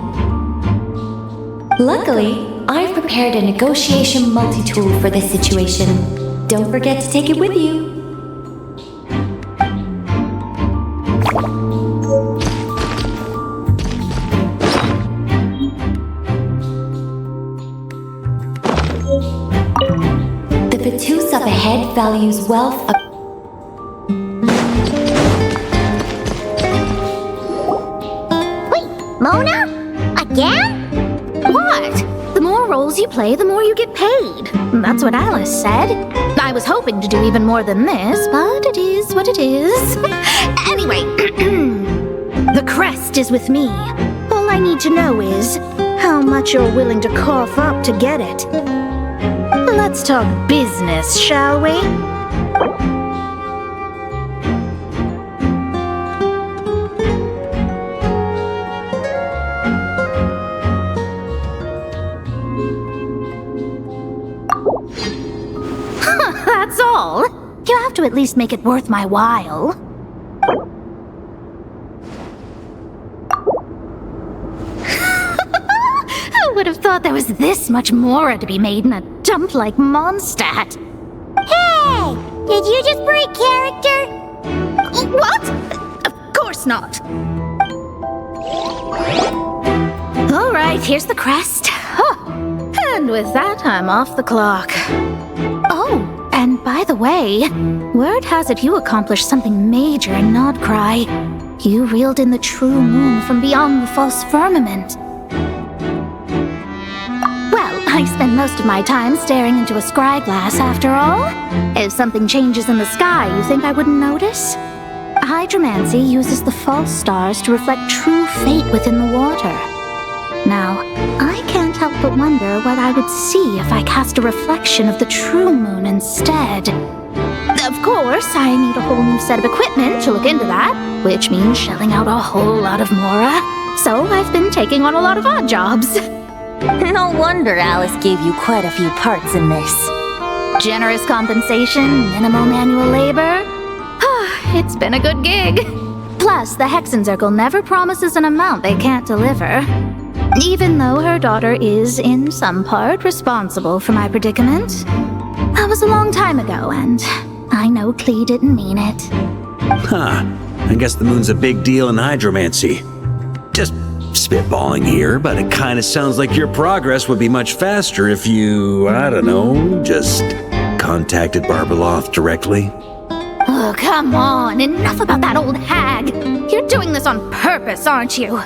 Luckily, I've prepared a negotiation multi-tool for this situation. Don't forget to take it with you. The Fatus up ahead values wealth up. Wait, Mona? Again? What? The more roles you play, the more you get paid. That's what Alice said. I was hoping to do even more than this, but it is what it is. Anyway, the crest is with me. All I need to know is how much you're willing to cough up to get it. Let's talk business, shall we? That's all. You have to at least make it worth my while. I would have thought there was this much more to be made in a dump like Mondstadt. Hey! Did you just break character? What? Of course not. All right, here's the crest. And with that, I'm off the clock. Oh, and by the way, word has it you accomplished something major in Nodcry. You reeled in the true moon from beyond the false firmament. Well, I spend most of my time staring into a scry glass after all. If something changes in the sky, you think I wouldn't notice? Hydromancy uses the false stars to reflect true fate within the water. Now, I can't help but wonder what I would see if I cast a reflection of the true moon instead. Of course, I need a whole new set of equipment to look into that, which means shelling out a whole lot of mora. So I've been taking on a lot of odd jobs. No wonder Alice gave you quite a few parts in this. Generous compensation, minimal manual labor. It's been a good gig. Plus, the Hexenzirkel never promises an amount they can't deliver. Even though her daughter is, in some part, responsible for my predicament. That was a long time ago, and I know Klee didn't mean it. Huh. I guess the moon's a big deal in hydromancy. Just spitballing here, but it kind of sounds like your progress would be much faster if you, I don't know, just contacted Barbeloth directly. Oh, come on. Enough about that old hag. You're doing this on purpose, aren't you?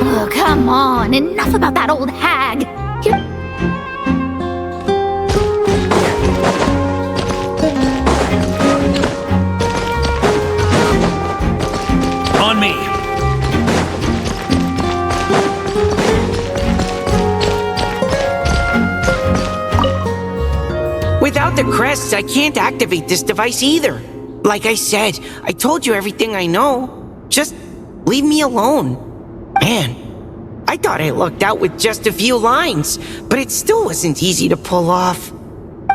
Oh, come on. Enough about that old hag. On me. Without the crests, I can't activate this device either. Like I said, I told you everything I know. Just leave me alone. Man, I thought I lucked out with just a few lines, but it still wasn't easy to pull off.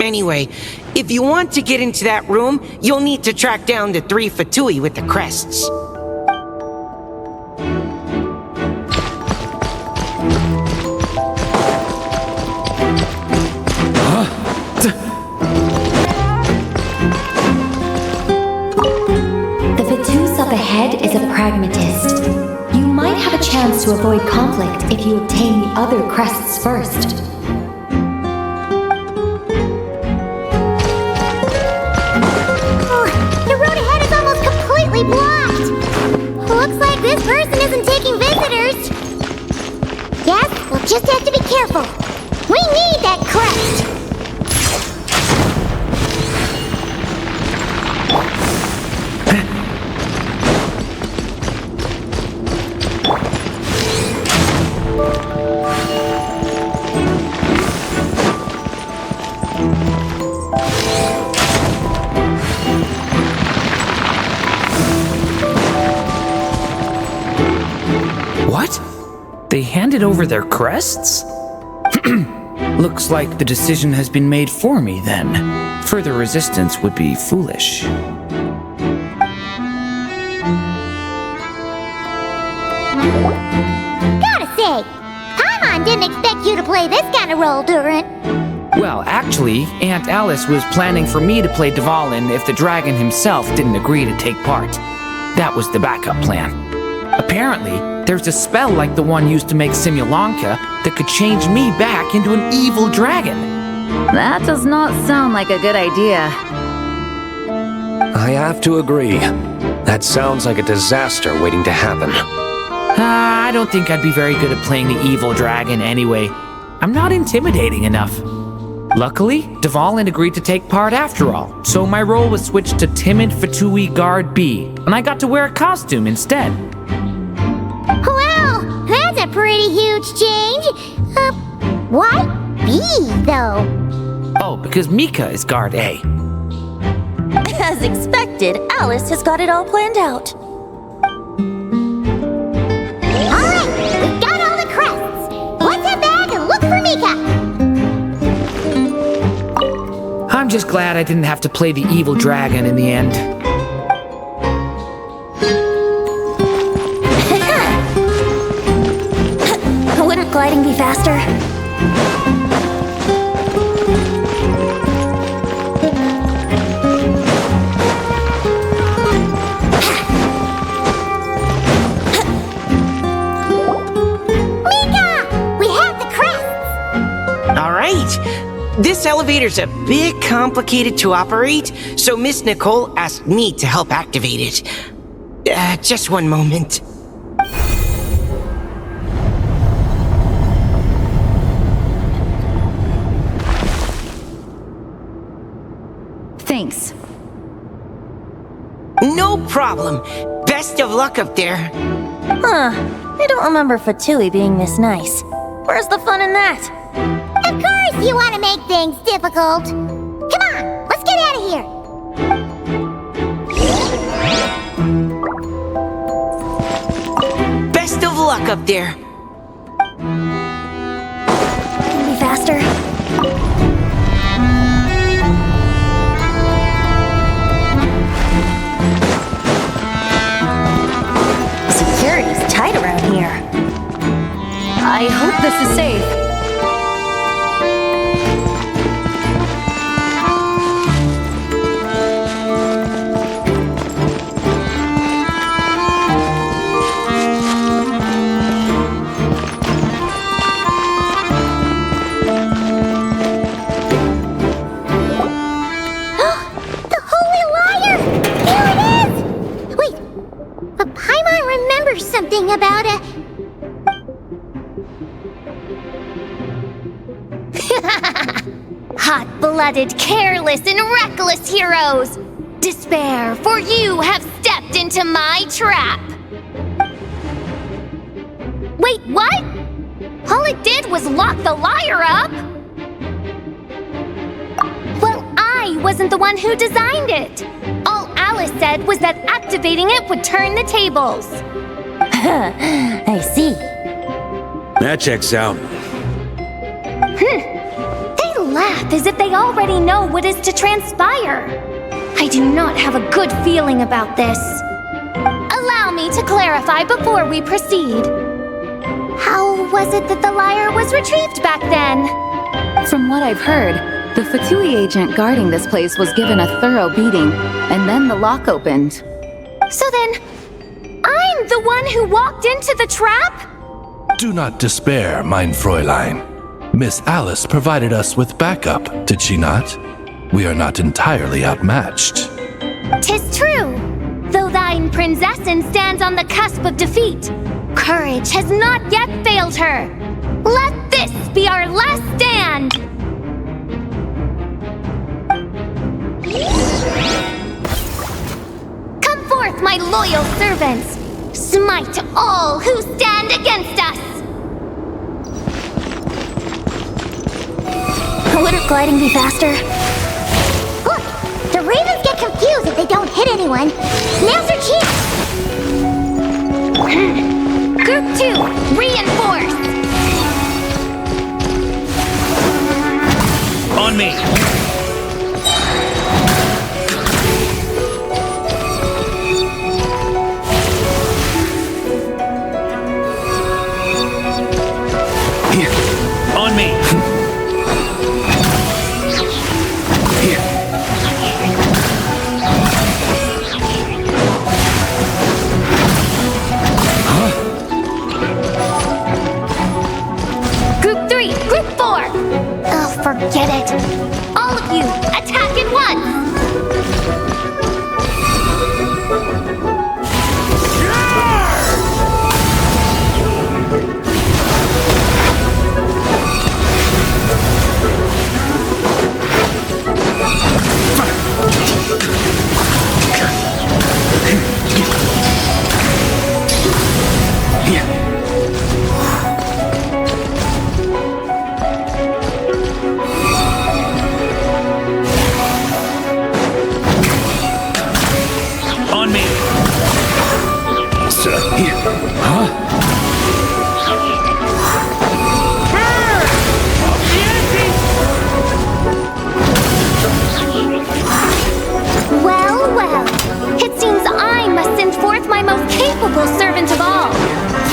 Anyway, if you want to get into that room, you'll need to track down the 3 Fatui with the crests. The Fatus chance to avoid conflict if you obtain the other crests first. The road ahead is almost completely blocked. Looks like this person isn't taking visitors. Yes, we'll just have to be careful. We need that crest. What? They handed over their crests? Looks like the decision has been made for me then. Further resistance would be foolish. Gotta say, Paimon didn't expect you to play this kind of role, Durin. Well, actually, Aunt Alice was planning for me to play Dvalin if the dragon himself didn't agree to take part. That was the backup plan. Apparently, there's a spell like the one used to make Simulanka that could change me back into an evil dragon. That does not sound like a good idea. I have to agree. That sounds like a disaster waiting to happen. I don't think I'd be very good at playing the evil dragon anyway. I'm not intimidating enough. Luckily, Dvalin agreed to take part after all, so my role was switched to Timid Fatui Guard B, and I got to wear a costume instead. Well, that's a pretty huge change. Why B, though? Oh, because Mika is Guard A. As expected, Alice has got it all planned out. Alright, we've got all the crests. Let's head back and look for Mika. I'm just glad I didn't have to play the evil dragon in the end. Wouldn't gliding be faster? This elevator's a bit complicated to operate, so Miss Nicole asked me to help activate it. Just one moment. Thanks. No problem. Best of luck up there. Huh. I don't remember Fatui being this nice. Where's the fun in that? Of course you want to make things difficult. Come on, let's get out of here. Best of luck up there. Be faster. Security's tight around here. I hope this is safe. Something about a... Hot-blooded, careless, and reckless heroes! Despair, for you have stepped into my trap! Wait, what? All it did was lock the liar up? Well, I wasn't the one who designed it! All Alice said was that activating it would turn the tables. I see. That checks out. They laugh as if they already know what is to transpire. I do not have a good feeling about this. Allow me to clarify before we proceed. How was it that the lyre was retrieved back then? From what I've heard, the Fatui agent guarding this place was given a thorough beating, and then the lock opened. So then, I'm the one who walked into the trap? Do not despair, mein Fräulein. Miss Alice provided us with backup, did she not? We are not entirely outmatched. 'Tis true. Though thine Prinzessin stands on the cusp of defeat, courage has not yet failed her. Let this be our last stand! Come forth, my loyal servants! Smite all who stand against us! Wouldn't gliding be faster? Look! The ravens get confused if they don't hit anyone. Now's their chance! Group 2, reinforce! On me! On me! Group 3, Group 4! Oh, forget it. All of you, attack at once! On me! Well, well. It seems I must send forth my most capable servant of all.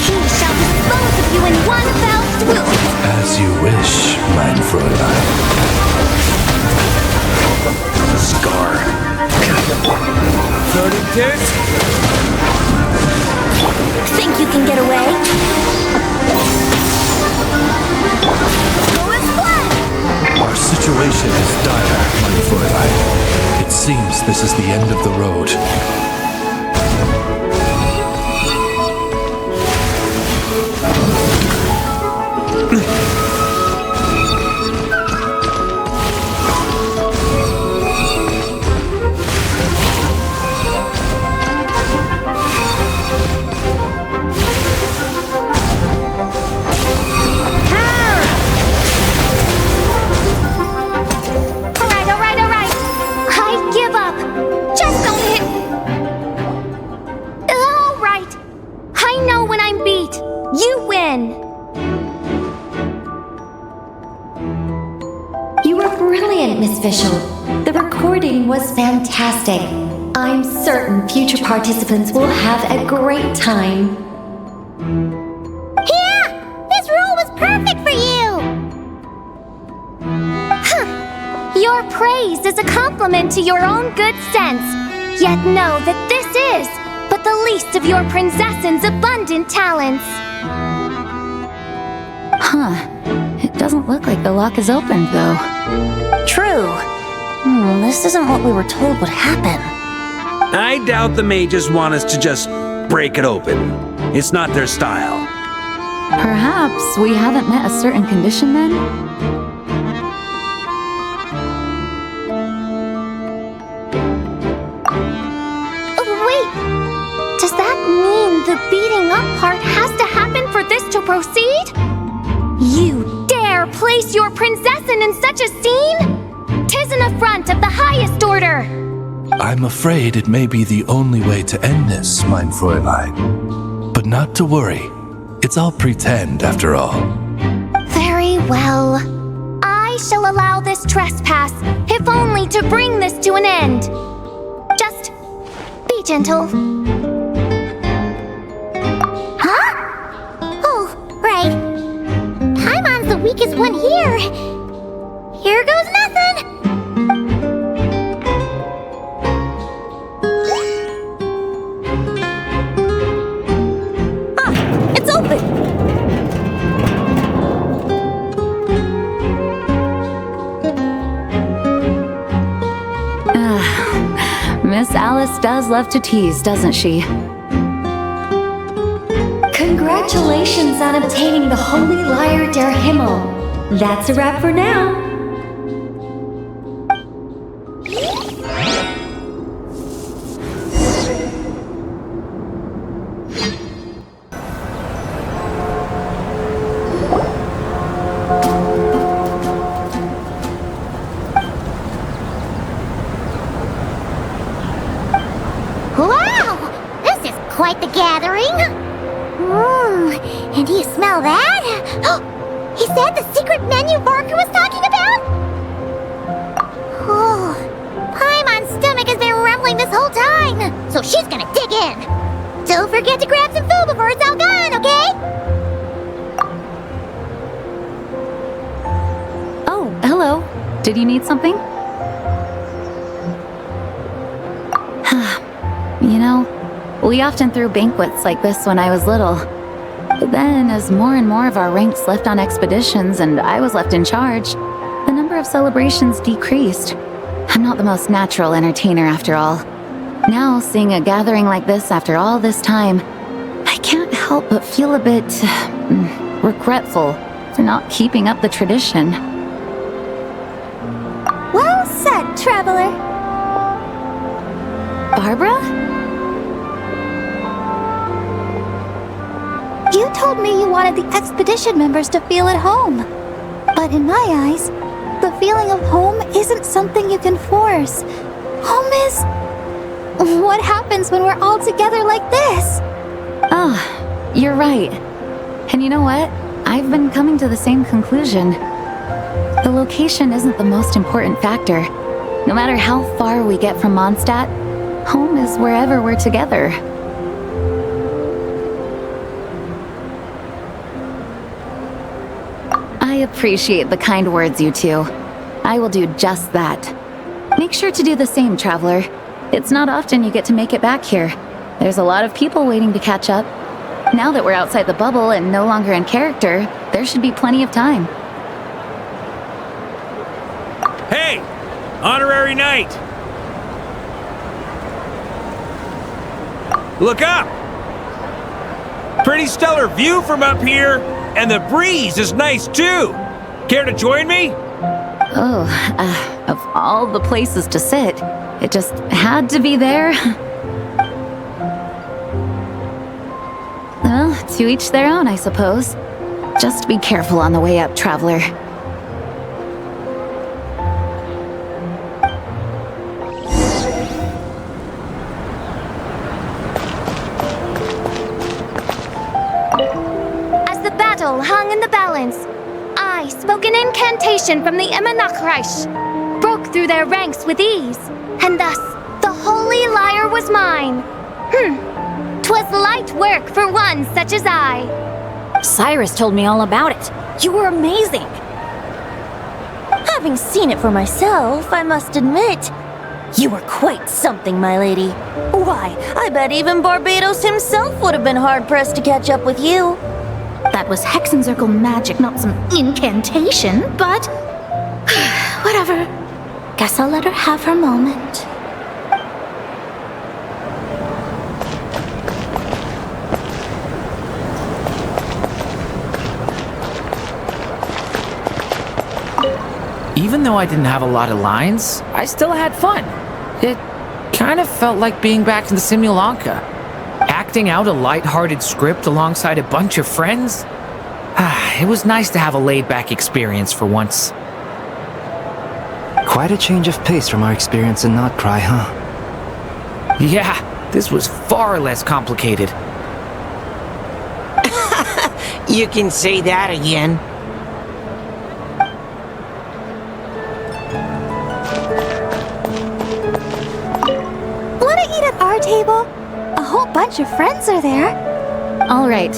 He shall dispose of you in one fell swoop. As you wish, mein Fräulein. Scar. 32? Think you can get away? Our situation is dire, mein Fräulein. It seems this is the end of the road. Alright. I give up. Just don't hit. Alright. I know when I'm beat. You win. You were brilliant, Miss Fischl. The recording was fantastic. I'm certain future participants will have a great time. Yeah! This role was perfect for you! Your praise is a compliment to your own good sense. Yet know that this is but the least of your Prinzessin's abundant talents. Huh. It doesn't look like the lock is opened, though. True. This isn't what we were told would happen. I doubt the mages want us to just break it open. It's not their style. Perhaps we haven't met a certain condition then? Wait! Does that mean the beating up part has to happen for this to proceed? You dare place your Prinzessin in such a scene? 'Tis an affront of the highest order! I'm afraid it may be the only way to end this, mein Fräulein. But not to worry. It's all pretend, after all. Very well. I shall allow this trespass, if only to bring this to an end. Just be gentle. Huh? Oh, right. Paimon's the weakest one here. Here goes nothing. It's open! does love to tease, doesn't she? Congratulations on obtaining the Holy Lyre der Himmel. That's a wrap for now. Wow! This is quite the gathering. And do you smell that? Is that the secret menu Barker was talking about? Oh, Paimon's stomach has been rumbling this whole time, so she's gonna dig in. Don't forget to grab some food before it's all gone, okay? Oh, hello. Did you need something? You know, we often threw banquets like this when I was little. But then, as more and more of our ranks left on expeditions and I was left in charge, the number of celebrations decreased. I'm not the most natural entertainer after all. Now, seeing a gathering like this after all this time, I can't help but feel a bit regretful for not keeping up the tradition. Well said, traveler. Barbara? You told me you wanted the expedition members to feel at home. But in my eyes, the feeling of home isn't something you can force. Home is what happens when we're all together like this. Ah, you're right. And you know what? I've been coming to the same conclusion. The location isn't the most important factor. No matter how far we get from Mondstadt, home is wherever we're together. I appreciate the kind words, you two. I will do just that. Make sure to do the same, traveler. It's not often you get to make it back here. There's a lot of people waiting to catch up. Now that we're outside the bubble and no longer in character, there should be plenty of time. Hey! Honorary Knight! Look up! Pretty stellar view from up here, and the breeze is nice too! Care to join me? Oh, of all the places to sit, it just had to be there. Well, to each their own, I suppose. Just be careful on the way up, traveler. As the battle hung in the balance, I spoke an incantation from the Emanachreich, broke through their ranks with ease, and thus the holy lyre was mine. 'Twas light work for one such as I. Cyrus told me all about it. You were amazing. Having seen it for myself, I must admit, you were quite something, my lady. Why, I bet even Barbados himself would have been hard-pressed to catch up with you. That was Hexencircle magic, not some incantation, but... whatever. Guess I'll let her have her moment. Even though I didn't have a lot of lines, I still had fun. It kind of felt like being back in the Simulanka. Acting out a light-hearted script alongside a bunch of friends. It was nice to have a laid-back experience for once. Quite a change of pace from our experience in Not Cry, huh? Yeah, this was far less complicated. You can say that again. Wanna eat at our table? A whole bunch of friends are there. All right,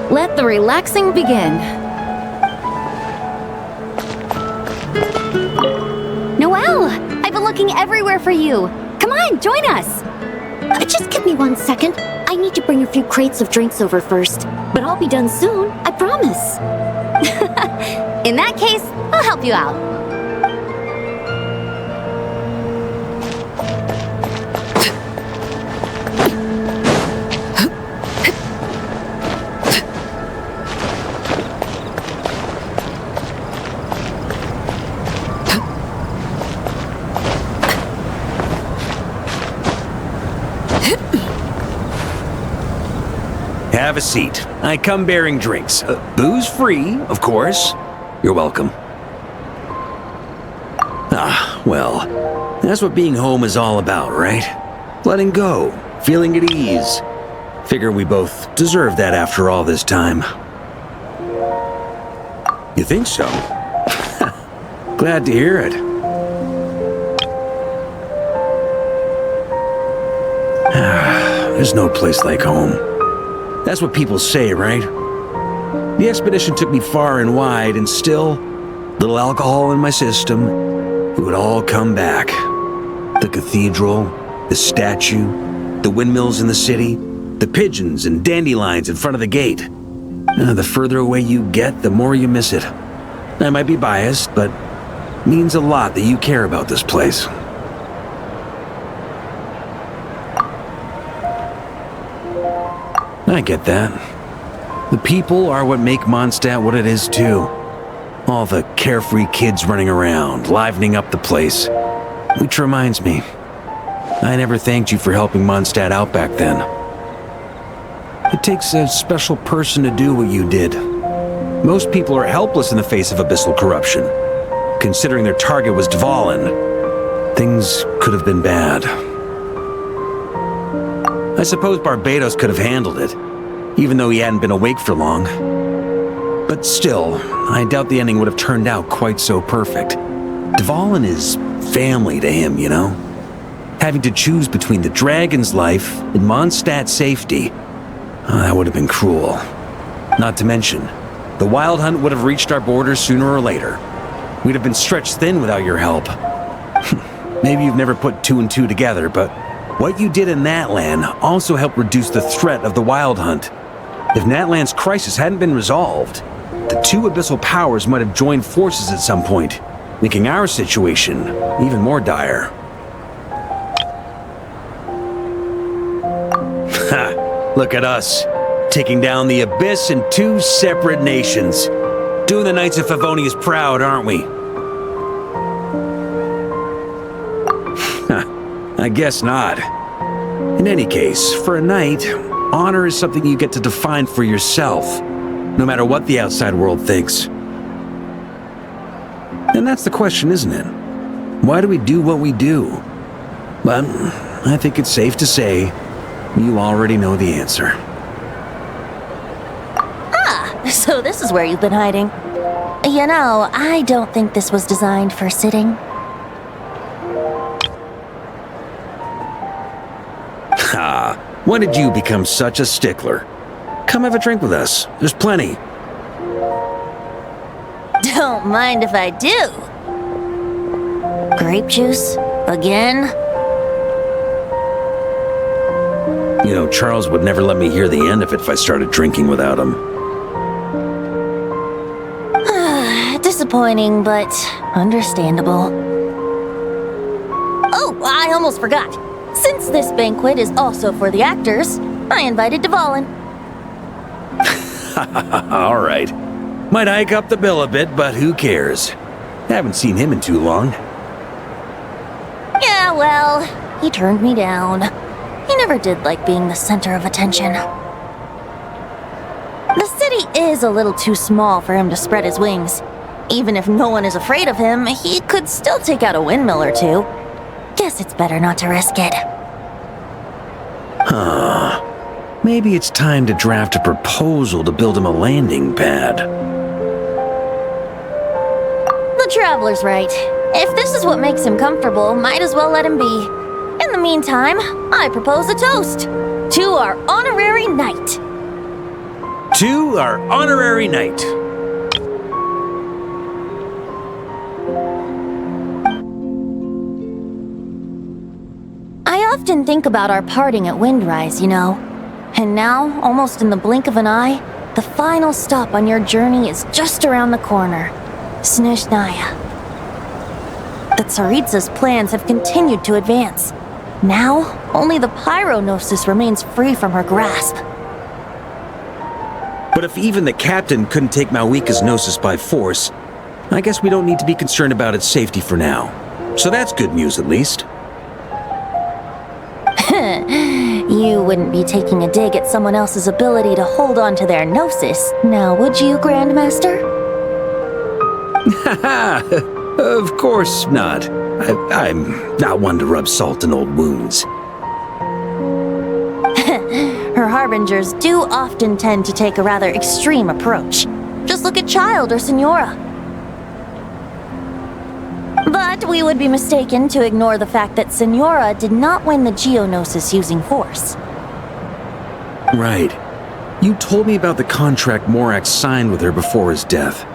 let the relaxing begin. Noelle, I've been looking everywhere for you. Come on, join us. Just give me 1 second. I need to bring a few crates of drinks over first. But I'll be done soon, I promise. In that case, I'll help you out. have a seat. I come bearing drinks. Booze free, of course. You're welcome. Ah, well, that's what being home is all about, right? Letting go, feeling at ease. Figure we both deserve that after all this time. You think so? Glad to hear it. There's no place like home. That's what people say, right? The expedition took me far and wide, and still, little alcohol in my system, it would all come back. The cathedral, the statue, the windmills in the city, the pigeons and dandelions in front of the gate. The further away you get, the more you miss it. I might be biased, but it means a lot that you care about this place. I get that. The people are what make Mondstadt what it is, too. All the carefree kids running around, livening up the place. Which reminds me, I never thanked you for helping Mondstadt out back then. It takes a special person to do what you did. Most people are helpless in the face of abyssal corruption. Considering their target was Dvalin, things could have been bad. I suppose Barbados could have handled it, even though he hadn't been awake for long. But still, I doubt the ending would have turned out quite so perfect. Dvalin is family to him, you know? Having to choose between the dragon's life and Mondstadt's safety, that would have been cruel. Not to mention, the Wild Hunt would have reached our borders sooner or later. We'd have been stretched thin without your help. Maybe you've never put two and two together, but what you did in Natlan also helped reduce the threat of the Wild Hunt. If Natlan's crisis hadn't been resolved, the two abyssal powers might have joined forces at some point, making our situation even more dire. Ha! Look at us, taking down the Abyss in two separate nations. Doing the Knights of Favonius proud, aren't we? I guess not. In any case, for a knight, honor is something you get to define for yourself, no matter what the outside world thinks. And that's the question, isn't it? Why do we do what we do? But I think it's safe to say you already know the answer. Ah, so this is where you've been hiding. You know, I don't think this was designed for sitting. Ah, when did you become such a stickler? Come have a drink with us. There's plenty. Don't mind if I do. Grape juice? Again? You know, Charles would never let me hear the end of it if I started drinking without him. Disappointing, but understandable. Oh, I almost forgot. Since this banquet is also for the actors, I invited Dvalin. All right. Might hike up the bill a bit, but who cares? Haven't seen him in too long. Yeah, well, he turned me down. He never did like being the center of attention. The city is a little too small for him to spread his wings. Even if no one is afraid of him, he could still take out a windmill or two. Guess it's better not to risk it. Huh. Maybe it's time to draft a proposal to build him a landing pad. The Traveler's right. If this is what makes him comfortable, might as well let him be. In the meantime, I propose a toast to our honorary knight. To our honorary knight. I often think about our parting at Windrise, you know. And now, almost in the blink of an eye, the final stop on your journey is just around the corner. Snezhnaya. The Tsaritsa's plans have continued to advance. Now, only the Pyronosis remains free from her grasp. But if even the captain couldn't take Malwika's Gnosis by force, I guess we don't need to be concerned about its safety for now. So that's good news, at least. You wouldn't be taking a dig at someone else's ability to hold on to their gnosis, now would you, Grandmaster? Haha, of course not. I'm not one to rub salt in old wounds. Her harbingers do often tend to take a rather extreme approach. Just look at Child or Signora. But we would be mistaken to ignore the fact that Signora did not win the Geonosis using force. Right. You told me about the contract Morax signed with her before his death.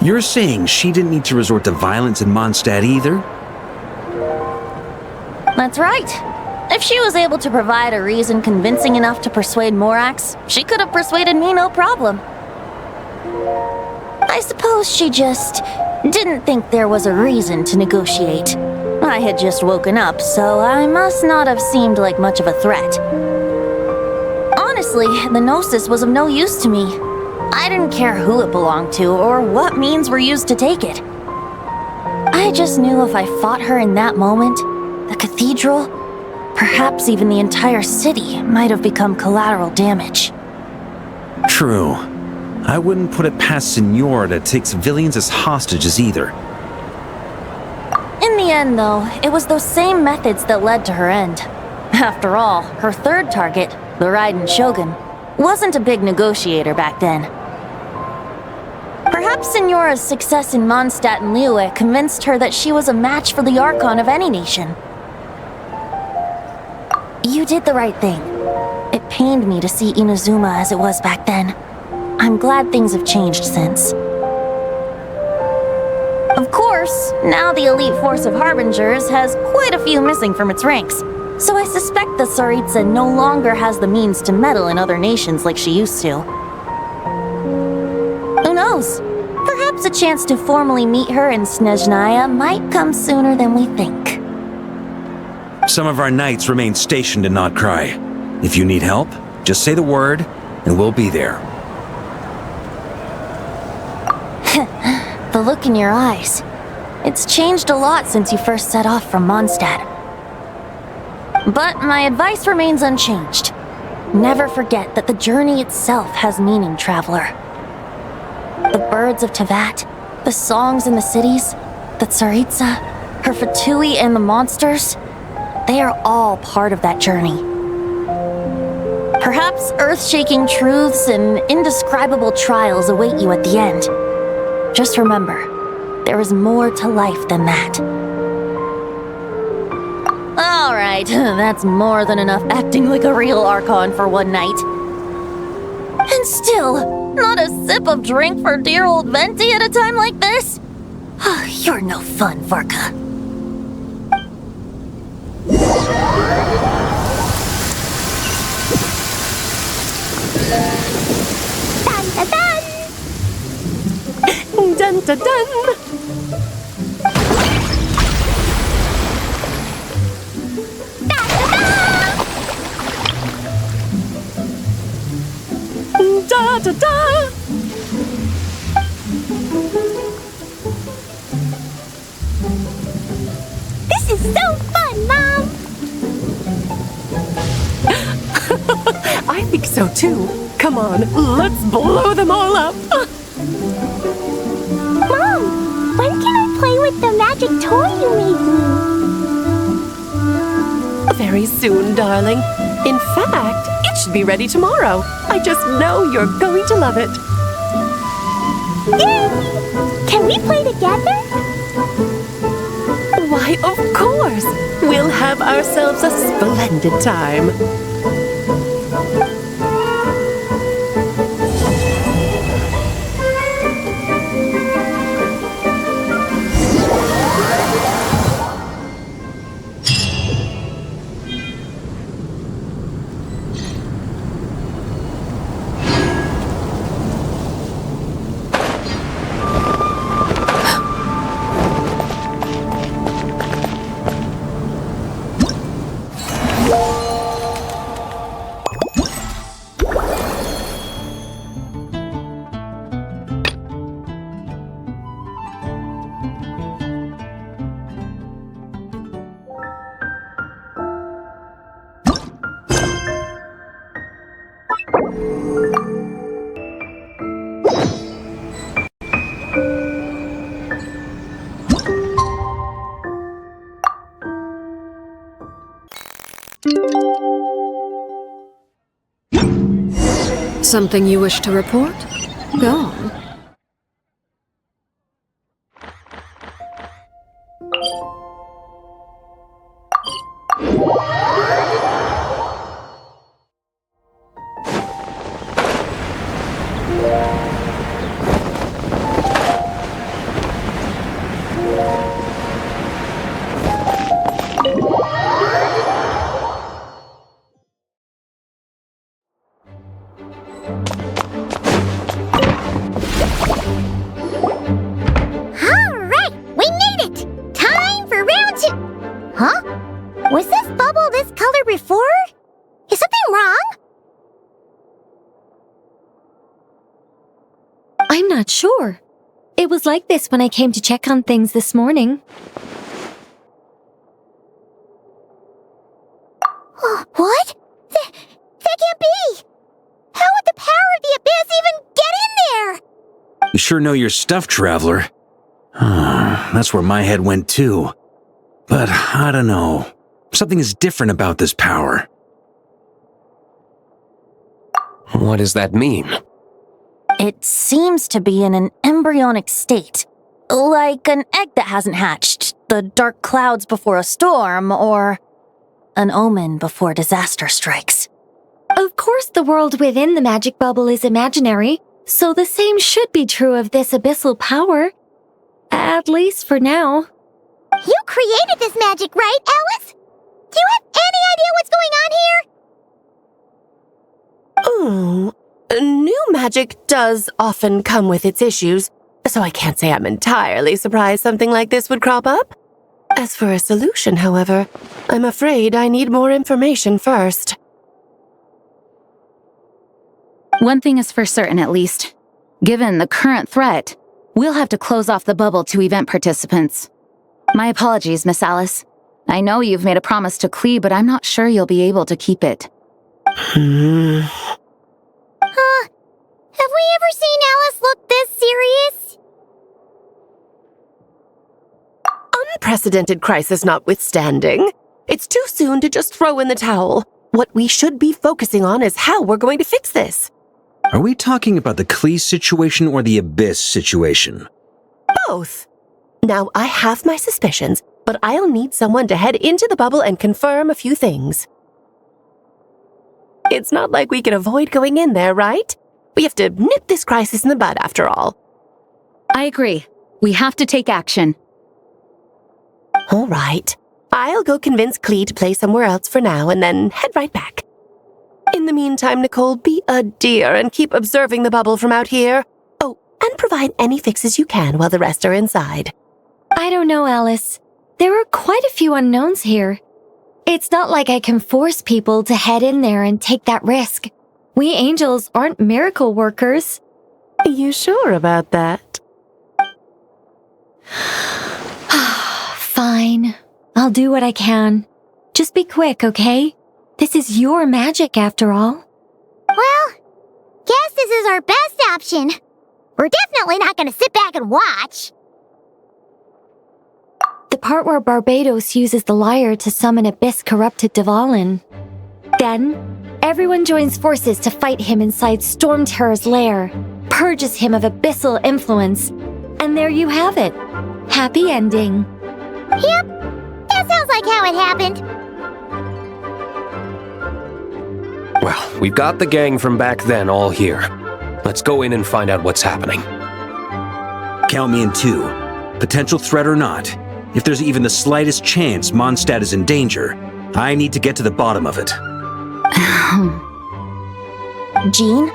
You're saying she didn't need to resort to violence in Mondstadt either? That's right. If she was able to provide a reason convincing enough to persuade Morax, she could have persuaded me no problem. I suppose she just didn't think there was a reason to negotiate. I had just woken up, so I must not have seemed like much of a threat. Honestly, the Gnosis was of no use to me. I didn't care who it belonged to or what means were used to take it. I just knew if I fought her in that moment, the cathedral, perhaps even the entire city, might have become collateral damage. True. I wouldn't put it past Signora to take civilians as hostages either. In the end, though, it was those same methods that led to her end. After all, her third target, the Raiden Shogun, wasn't a big negotiator back then. Perhaps Signora's success in Mondstadt and Liyue convinced her that she was a match for the Archon of any nation. You did the right thing. It pained me to see Inazuma as it was back then. I'm glad things have changed since. Of course, now the elite force of Harbingers has quite a few missing from its ranks, so I suspect the Tsaritsa no longer has the means to meddle in other nations like she used to. Who knows? Perhaps a chance to formally meet her in Snezhnaya might come sooner than we think. Some of our knights remain stationed in Notcry. If you need help, just say the word, and we'll be there. The look in your eyes. It's changed a lot since you first set off from Mondstadt. But my advice remains unchanged. Never forget that the journey itself has meaning, traveler. The birds of Teyvat, the songs in the cities, the Tsaritsa, her Fatui and the monsters, they are all part of that journey. Perhaps earth-shaking truths and indescribable trials await you at the end. Just remember, there is more to life than that. Alright, that's more than enough acting like a real Archon for one night. And still, not a sip of drink for dear old Venti at a time like this? You're no fun, Varka. Dun dun dun! Da da da! This is so fun, Mom! I think so too. Come on, let's blow them all up! Mom, when can I play with the magic toy you made me? Very soon, darling. In fact, it should be ready tomorrow. I just know you're going to love it. Yay! Can we play together? Why, of course! We'll have ourselves a splendid time. Something you wish to report? Go on. Was this bubble this color before? Is something wrong? I'm not sure. It was like this when I came to check on things this morning. Oh, what? That can't be! How would the power of the abyss even get in there? You sure know your stuff, Traveler. That's where my head went too. But I don't know. Something is different about this power. What does that mean? It seems to be in an embryonic state. Like an egg that hasn't hatched, the dark clouds before a storm, or an omen before disaster strikes. Of course the world within the magic bubble is imaginary, so the same should be true of this abyssal power. At least for now. You created this magic, right, Alice? Do you have any idea what's going on here? New magic does often come with its issues, so I can't say I'm entirely surprised something like this would crop up. As for a solution, however, I'm afraid I need more information first. One thing is for certain, at least. Given the current threat, we'll have to close off the bubble to event participants. My apologies, Miss Alice. I know you've made a promise to Klee, but I'm not sure you'll be able to keep it. Have we ever seen Alice look this serious? Unprecedented crisis notwithstanding, it's too soon to just throw in the towel. What we should be focusing on is how we're going to fix this. Are we talking about the Klee situation or the Abyss situation? Both. Now, I have my suspicions, but I'll need someone to head into the bubble and confirm a few things. It's not like we can avoid going in there, right? We have to nip this crisis in the bud, after all. I agree. We have to take action. All right. I'll go convince Klee to play somewhere else for now and then head right back. In the meantime, Nicole, be a dear and keep observing the bubble from out here. Oh, and provide any fixes you can while the rest are inside. I don't know, Alice. There are quite a few unknowns here. It's not like I can force people to head in there and take that risk. We angels aren't miracle workers. You sure about that? Fine. I'll do what I can. Just be quick, okay? This is your magic, after all. Well, guess this is our best option. We're definitely not going to sit back and watch. The part where Barbados uses the lyre to summon abyss-corrupted Dvalin. Then, everyone joins forces to fight him inside Storm Terror's lair, purges him of abyssal influence, and there you have it. Happy ending. Yep, that sounds like how it happened. Well, we've got the gang from back then all here. Let's go in and find out what's happening. Count me in too. Potential threat or not, if there's even the slightest chance Mondstadt is in danger, I need to get to the bottom of it. Jean?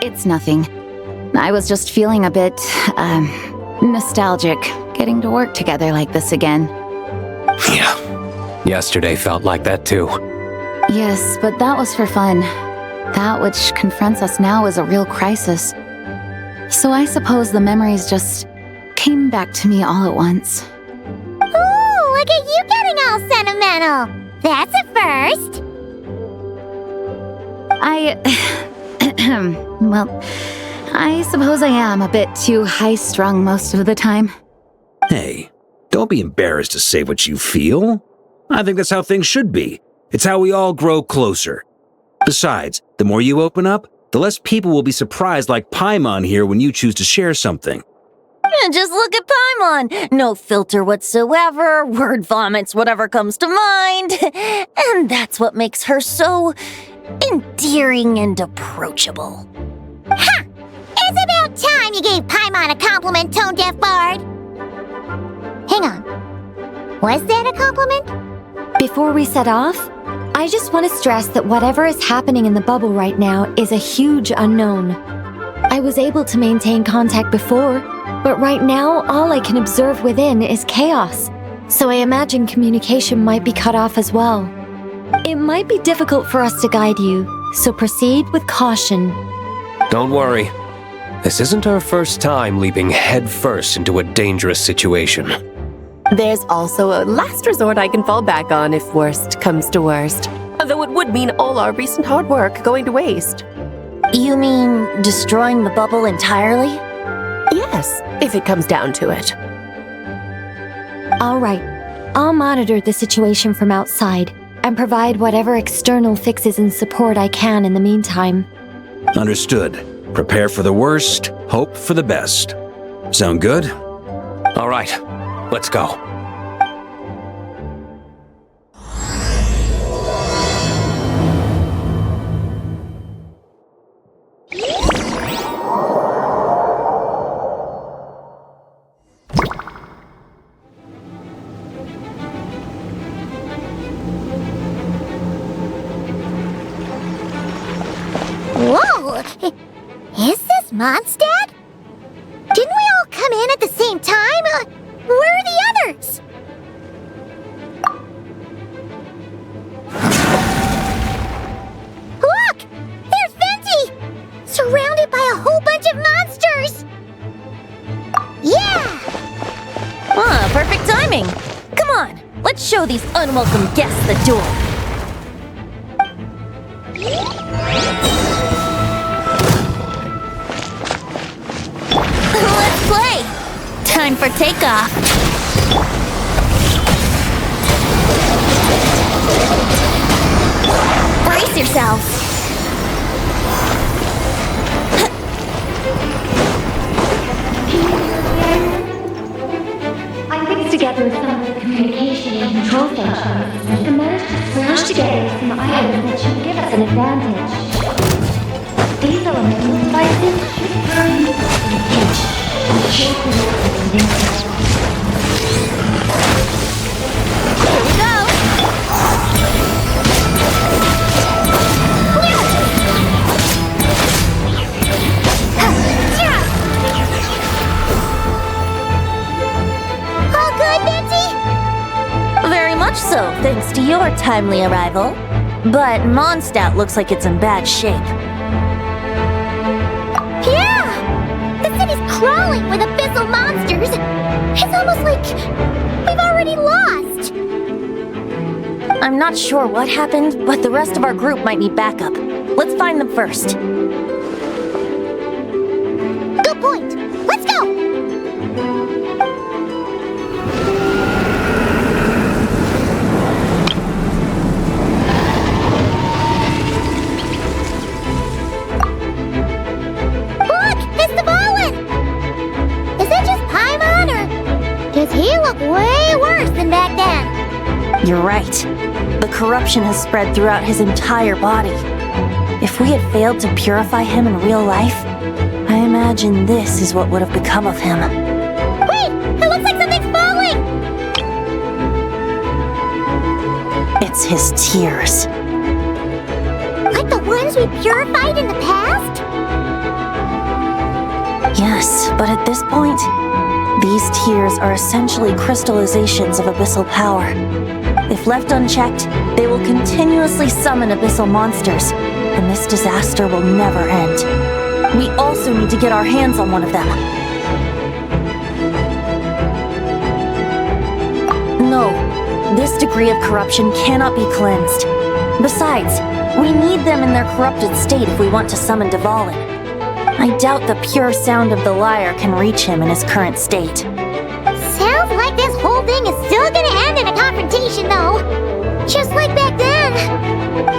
It's nothing. I was just feeling a bit, nostalgic, getting to work together like this again. Yeah. Yesterday felt like that too. Yes, but that was for fun. That which confronts us now is a real crisis. So I suppose the memories just came back to me all at once. Ooh, look at you getting all sentimental. That's a first. Well, I suppose I am a bit too high-strung most of the time. Hey, don't be embarrassed to say what you feel. I think that's how things should be. It's how we all grow closer. Besides, the more you open up, the less people will be surprised like Paimon here when you choose to share something. And just look at Paimon. No filter whatsoever, word vomits whatever comes to mind. And that's what makes her so endearing and approachable. Ha! It's about time you gave Paimon a compliment, tone-deaf bard. Hang on. Was that a compliment? Before we set off, I just want to stress that whatever is happening in the bubble right now is a huge unknown. I was able to maintain contact before, but right now all I can observe within is chaos, so I imagine communication might be cut off as well. It might be difficult for us to guide you, so proceed with caution. Don't worry. This isn't our first time leaping headfirst into a dangerous situation. There's also a last resort I can fall back on if worst comes to worst. Although it would mean all our recent hard work going to waste. You mean destroying the bubble entirely? Yes, if it comes down to it. All right, I'll monitor the situation from outside and provide whatever external fixes and support I can in the meantime. Understood. Prepare for the worst, hope for the best. Sound good? All right, let's go. Whoa! Is this Mondstadt? Didn't we all come in at the same time? Where are the others? Look! There's Venti! Surrounded by a whole bunch of monsters! Yeah! Ah, perfect timing. Come on, let's show these unwelcome guests the door. Let's play! Time for takeoff. Brace yourselves. I fixed together some of the communication and control functions and managed to smash together some items that should give us an advantage. These elemental devices should turn and pinch and shape the world in inside. Here we go! All good, Venti? Very much so, thanks to your timely arrival. But Mondstadt looks like it's in bad shape. Yeah! The city's crawling with abyssal monsters. It's almost like we've already lost. I'm not sure what happened, but the rest of our group might need backup. Let's find them first. Good point. Let's go! Look! It's the Volin! Is it just Paimon, or does he look way worse than back then? You're right. The corruption has spread throughout his entire body. If we had failed to purify him in real life, I imagine this is what would have become of him. Wait! It looks like something's falling! It's his tears. Like the ones we purified in the past? Yes, but at this point, these tears are essentially crystallizations of abyssal power. If left unchecked, they will continuously summon abyssal monsters, and this disaster will never end. We also need to get our hands on one of them. No, this degree of corruption cannot be cleansed. Besides, we need them in their corrupted state if we want to summon Dvalin. I doubt the pure sound of the lyre can reach him in his current state. Sounds like this whole thing is still gonna end in a confrontation, though. Just like back then.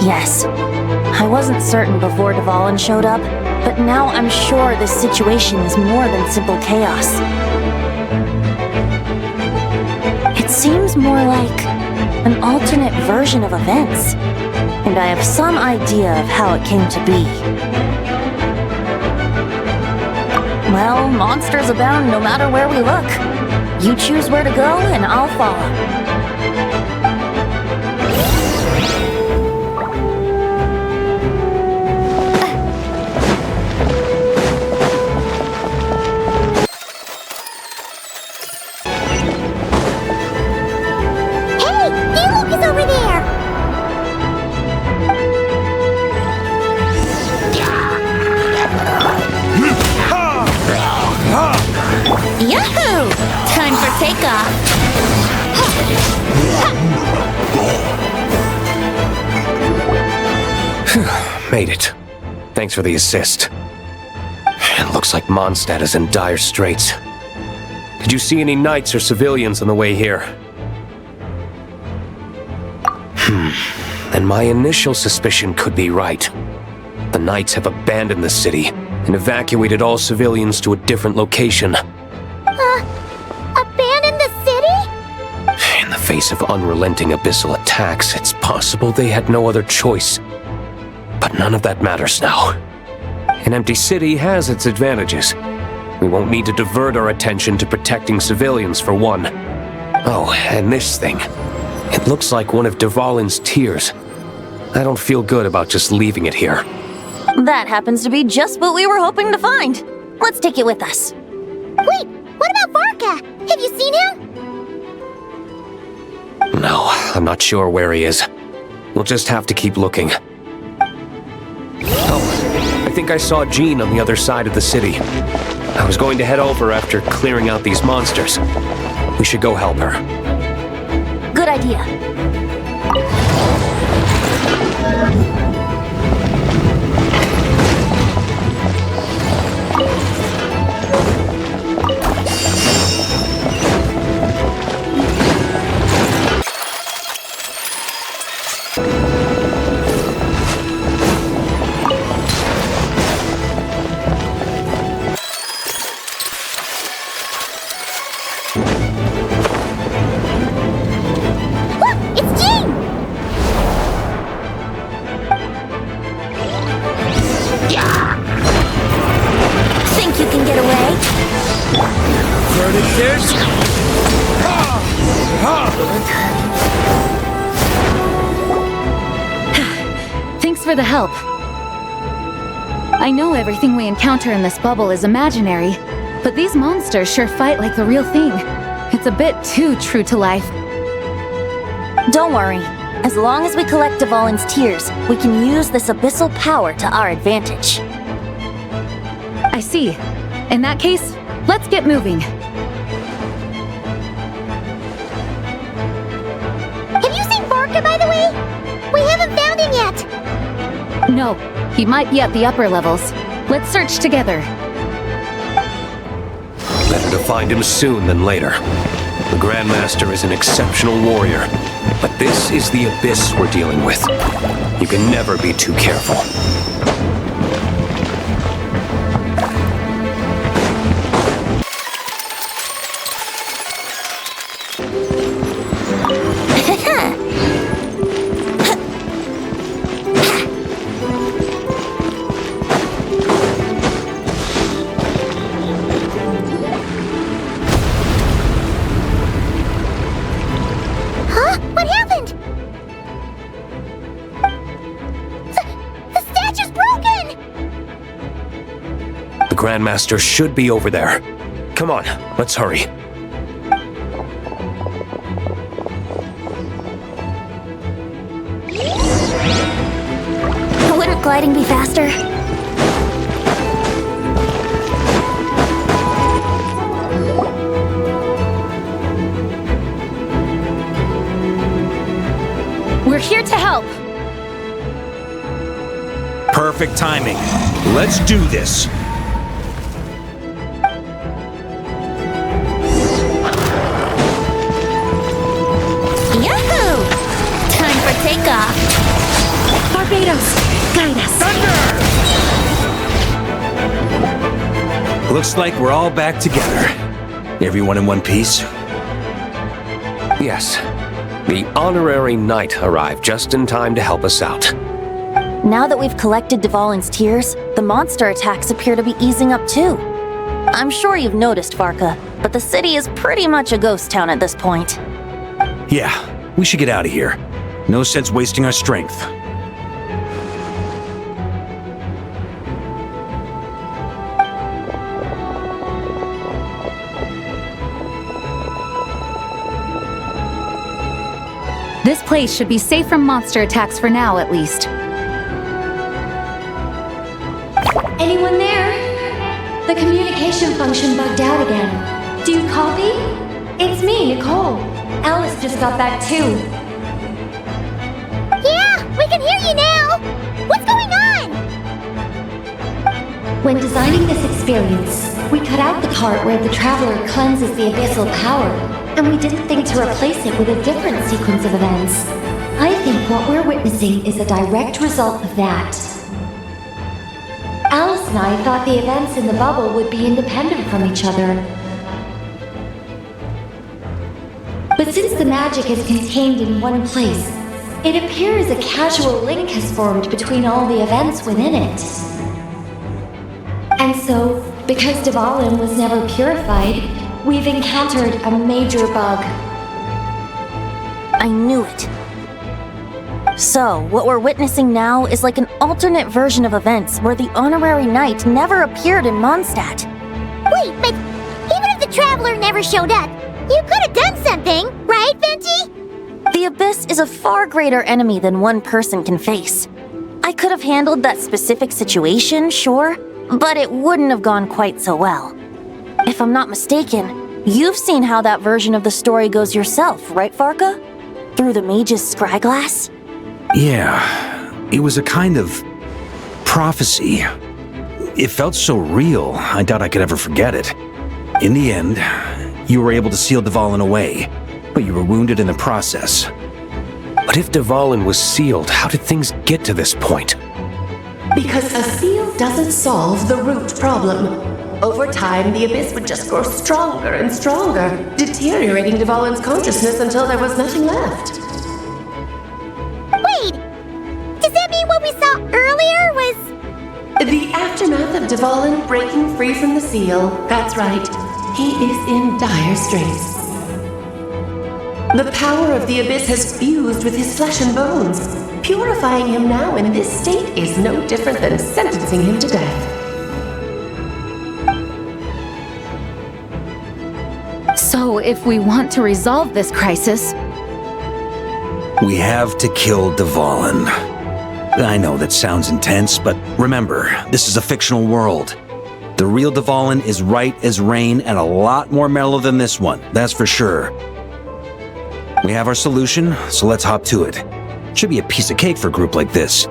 Yes. I wasn't certain before Dvalin showed up, but now I'm sure this situation is more than simple chaos. It seems more like an alternate version of events, and I have some idea of how it came to be. Well, monsters abound no matter where we look. You choose where to go, and I'll follow. Yahoo! Time for takeoff. Made it. Thanks for the assist. It looks like Mondstadt is in dire straits. Did you see any knights or civilians on the way here? Then my initial suspicion could be right. The knights have abandoned the city and evacuated all civilians to a different location. Abandon the city? In the face of unrelenting abyssal attacks, it's possible they had no other choice. But none of that matters now. An empty city has its advantages. We won't need to divert our attention to protecting civilians for one. Oh, and this thing. It looks like one of Dvalin's tears. I don't feel good about just leaving it here. That happens to be just what we were hoping to find. Let's take it with us. Wait, what about Varka? Have you seen him? No, I'm not sure where he is. We'll just have to keep looking. Oh, I think I saw Jean on the other side of the city. I was going to head over after clearing out these monsters. We should go help her. Good idea. Thanks for the help. I know everything we encounter in this bubble is imaginary, but these monsters sure fight like the real thing. It's a bit too true to life. Don't worry. As long as we collect Dvalin's tears, we can use this abyssal power to our advantage. I see. In that case, let's get moving. Have you seen Varka, by the way? We haven't found him yet. No, he might be at the upper levels. Let's search together. Better to find him soon than later. The Grandmaster is an exceptional warrior, but this is the abyss we're dealing with. You can never be too careful. Grandmaster should be over there. Come on, let's hurry. Wouldn't gliding be faster? We're here to help. Perfect timing. Let's do this. Yahoo! Time Tornadoes! Guide us! Looks like we're all back together. Everyone in one piece? Yes. The honorary knight arrived just in time to help us out. Now that we've collected Dvalin's tears, the monster attacks appear to be easing up too. I'm sure you've noticed, Varka, but the city is pretty much a ghost town at this point. Yeah, we should get out of here. No sense wasting our strength. This place should be safe from monster attacks for now, at least. Anyone there? The communication function bugged out again. Do you copy? It's me, Nicole. Alice just got back too. Yeah, we can hear you now! What's going on? When designing this experience, we cut out the part where the traveler cleanses the abyssal power, and we didn't think to replace it with a different sequence of events. I think what we're witnessing is a direct result of that. Alice and I thought the events in the bubble would be independent from each other. But since the magic is contained in one place, it appears a casual link has formed between all the events within it. And so, because Dvalin was never purified, we've encountered a major bug. I knew it. So, what we're witnessing now is like an alternate version of events where the honorary knight never appeared in Mondstadt. Wait, but even if the traveler never showed up, you could have done something, right, Venti? The Abyss is a far greater enemy than one person can face. I could have handled that specific situation, sure, but it wouldn't have gone quite so well. If I'm not mistaken, you've seen how that version of the story goes yourself, right, Varka? Through the mage's scryglass? Yeah, it was a kind of prophecy. It felt so real, I doubt I could ever forget it. In the end, you were able to seal Dvalin away, but you were wounded in the process. But if Dvalin was sealed, how did things get to this point? Because a seal doesn't solve the root problem. Over time, the Abyss would just grow stronger and stronger, deteriorating Dvalin's consciousness until there was nothing left. Wait! Does that mean what we saw earlier was... The aftermath of Dvalin breaking free from the seal, that's right. He is in dire straits. The power of the Abyss has fused with his flesh and bones. Purifying him now in this state is no different than sentencing him to death. So, if we want to resolve this crisis... We have to kill Dvalin. I know that sounds intense, but remember, this is a fictional world. The real Dvalin is right as rain and a lot more mellow than this one, that's for sure. We have our solution, so let's hop to it. Should be a piece of cake for a group like this.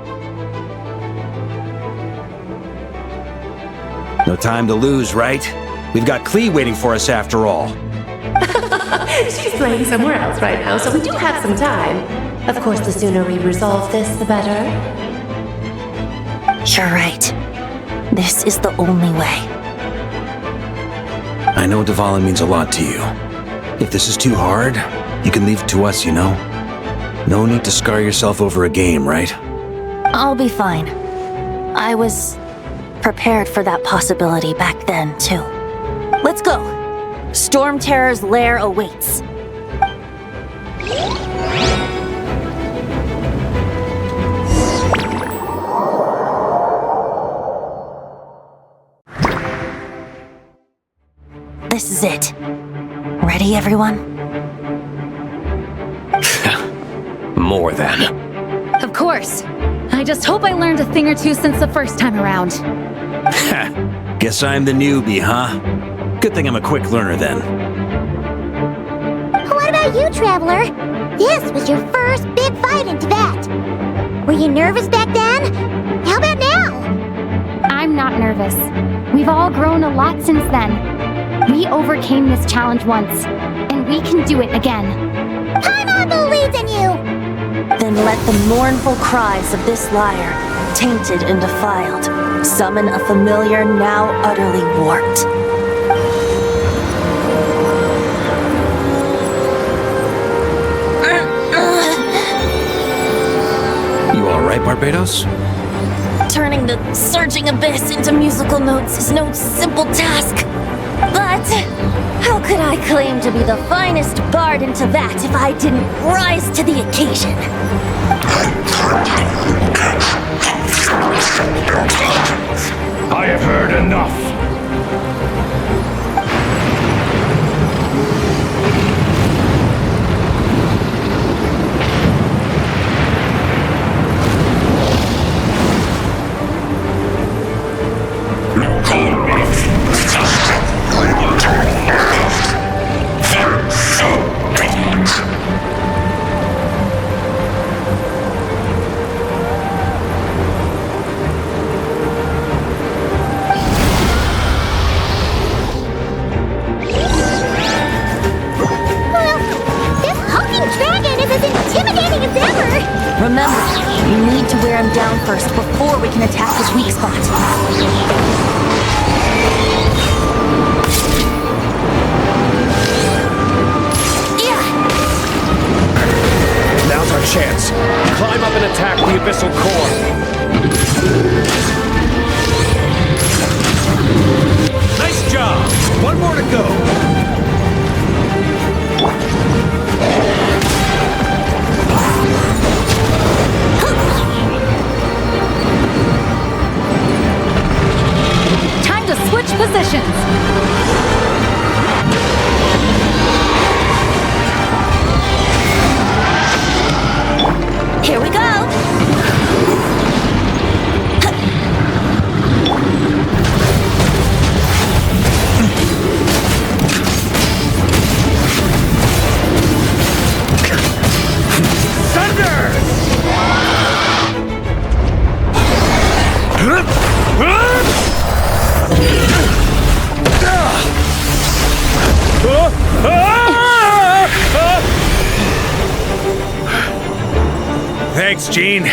No time to lose, right? We've got Klee waiting for us after all. She's playing somewhere else right now, so we do have some time. Of course, the sooner we resolve this, the better. You're right. This is the only way. I know Dvalin means a lot to you. If this is too hard, you can leave it to us, you know? No need to scar yourself over a game, right? I'll be fine. I was prepared for that possibility back then, too. Let's go. Storm Terror's lair awaits. This is it. Ready, everyone? More than. Of course. I just hope I learned a thing or two since the first time around. Guess I'm the newbie, huh? Good thing I'm a quick learner then. What about you, Traveler? This was your first big fight in Tibet. Were you nervous back then? How about now? I'm not nervous. We've all grown a lot since then. We overcame this challenge once, and we can do it again. Paimon believes in you! Then let the mournful cries of this lyre, tainted and defiled, summon a familiar now utterly warped. You alright, Barbados? Turning the surging abyss into musical notes is no simple task. But how could I claim to be the finest bard in Teyvat if I didn't rise to the occasion? I have heard enough. Remember, you need to wear him down first before we can attack his weak spot. Now's our chance. Climb up and attack the abyssal core. Nice job! One more to go. Time to switch positions. Here we go! Thanks, Gene.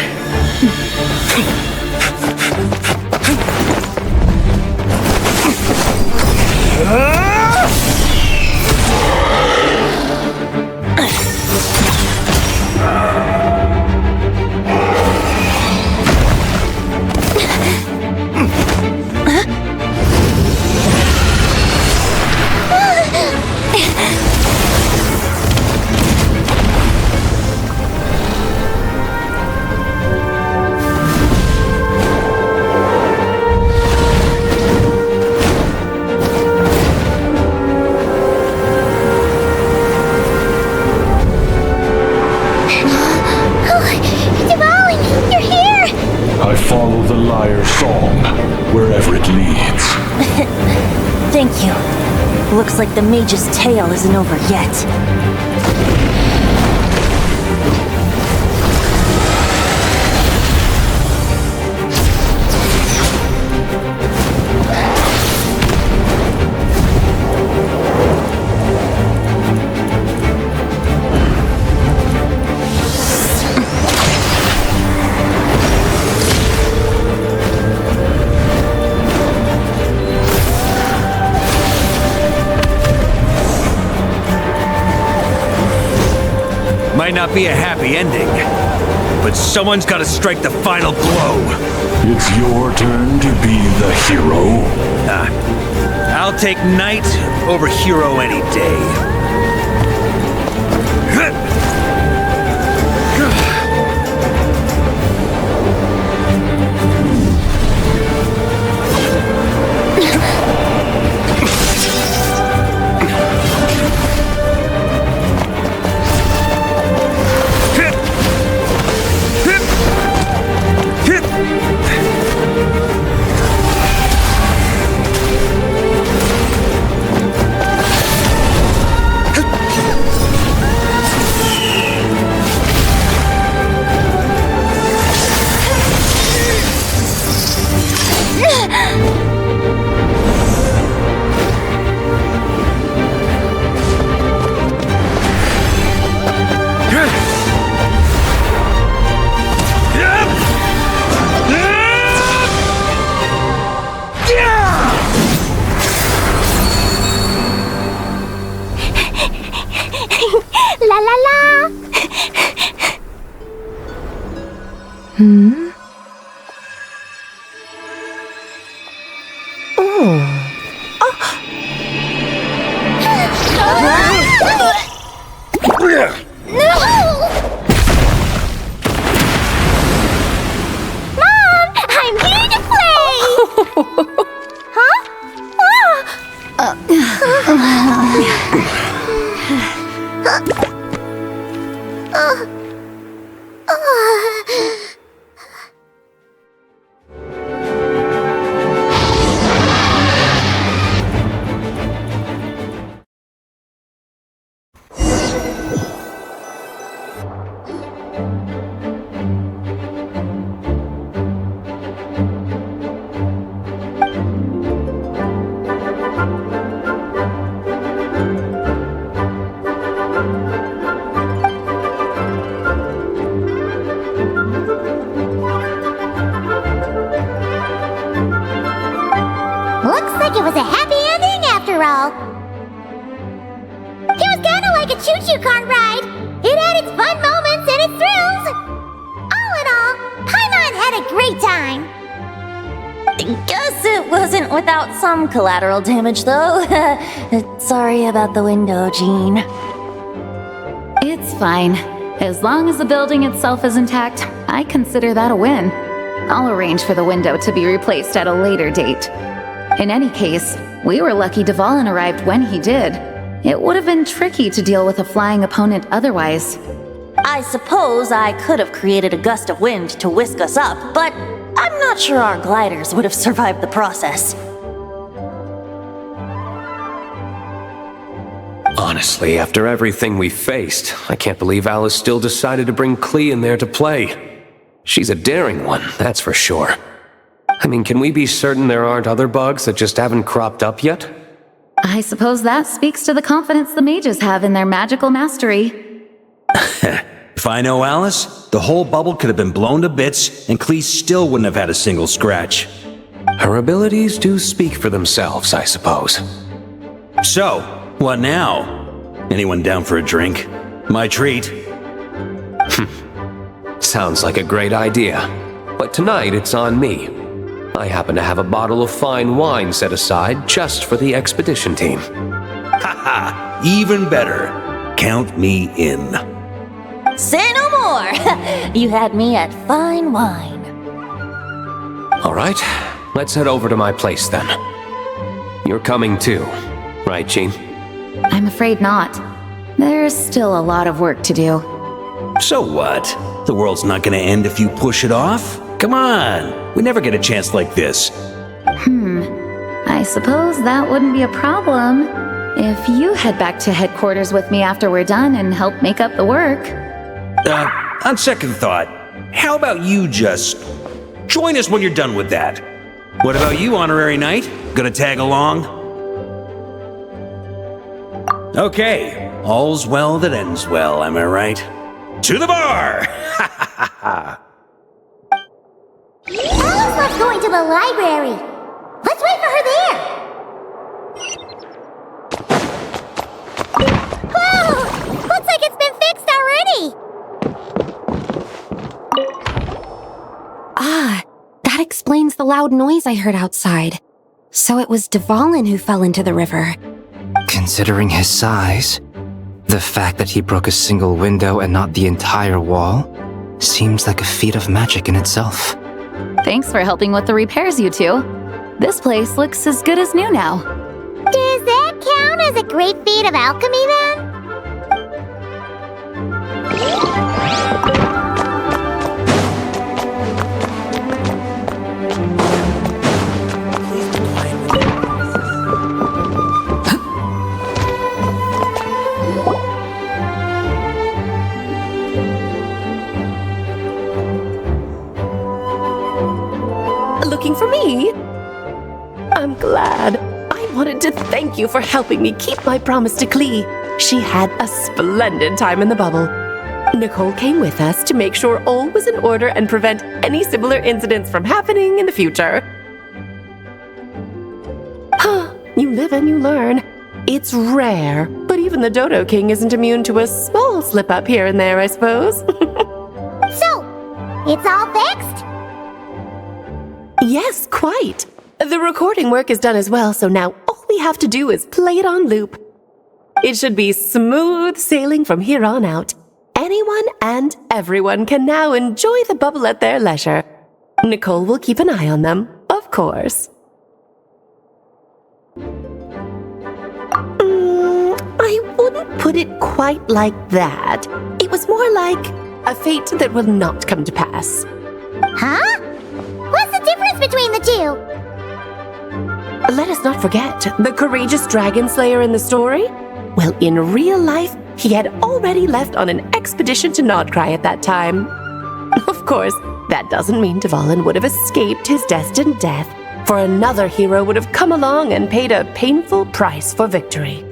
Follow the lyre song, wherever it leads. Thank you. Looks like the mage's tale isn't over yet. Might not be a happy ending, but someone's got to strike the final blow. It's your turn to be the hero. I'll take knight over hero any day. Mom, I'm here to play! Huh? Looks like it was a happy ending after all. It was kind of like a choo-choo car ride. It had its fun moments and its thrills. All in all, Paimon had a great time. Guess it wasn't without some collateral damage, though. Sorry about the window, Jean. It's fine. As long as the building itself is intact, I consider that a win. I'll arrange for the window to be replaced at a later date. In any case, we were lucky Dvalin arrived when he did. It would have been tricky to deal with a flying opponent otherwise. I suppose I could have created a gust of wind to whisk us up, but I'm not sure our gliders would have survived the process. Honestly, after everything we faced, I can't believe Alice still decided to bring Klee in there to play. She's a daring one, that's for sure. I mean, can we be certain there aren't other bugs that just haven't cropped up yet? I suppose that speaks to the confidence the mages have in their magical mastery. If I know Alice, the whole bubble could have been blown to bits, and Klee still wouldn't have had a single scratch. Her abilities do speak for themselves, I suppose. So, what now? Anyone down for a drink? My treat. Sounds like a great idea. But tonight it's on me. I happen to have a bottle of fine wine set aside just for the expedition team. Haha, even better. Count me in. Say no more! You had me at fine wine. All right, let's head over to my place then. You're coming too, right, Jean? I'm afraid not. There's still a lot of work to do. So what? The world's not gonna end if you push it off? Come on! We never get a chance like this. I suppose that wouldn't be a problem if you head back to headquarters with me after we're done and help make up the work. On second thought, how about you just join us when you're done with that? What about you, Honorary Knight? Gonna tag along? Okay, all's well that ends well, am I right? To the bar! Ha ha ha! Alice loves going to the library. Let's wait for her there. Whoa! Looks like it's been fixed already. That explains the loud noise I heard outside. So it was Dvalin who fell into the river. Considering his size, the fact that he broke a single window and not the entire wall seems like a feat of magic in itself. Thanks for helping with the repairs, you two. This place looks as good as new now. Does that count as a great feat of alchemy then? Looking for me? I'm glad. I wanted to thank you for helping me keep my promise to Klee. She had a splendid time in the bubble. Nicole came with us to make sure all was in order and prevent any similar incidents from happening in the future. You live and you learn. It's rare, but even the Dodo King isn't immune to a small slip-up here and there, I suppose. So, it's all fixed? Yes, quite. The recording work is done as well, so now all we have to do is play it on loop. It should be smooth sailing from here on out. Anyone and everyone can now enjoy the bubble at their leisure. Nicole will keep an eye on them, of course. I wouldn't put it quite like that. It was more like a fate that will not come to pass. Huh? What's the difference between the two? Let us not forget the courageous dragon slayer in the story. Well, in real life, he had already left on an expedition to Nodcry at that time. Of course, that doesn't mean Dvalin would have escaped his destined death, for another hero would have come along and paid a painful price for victory.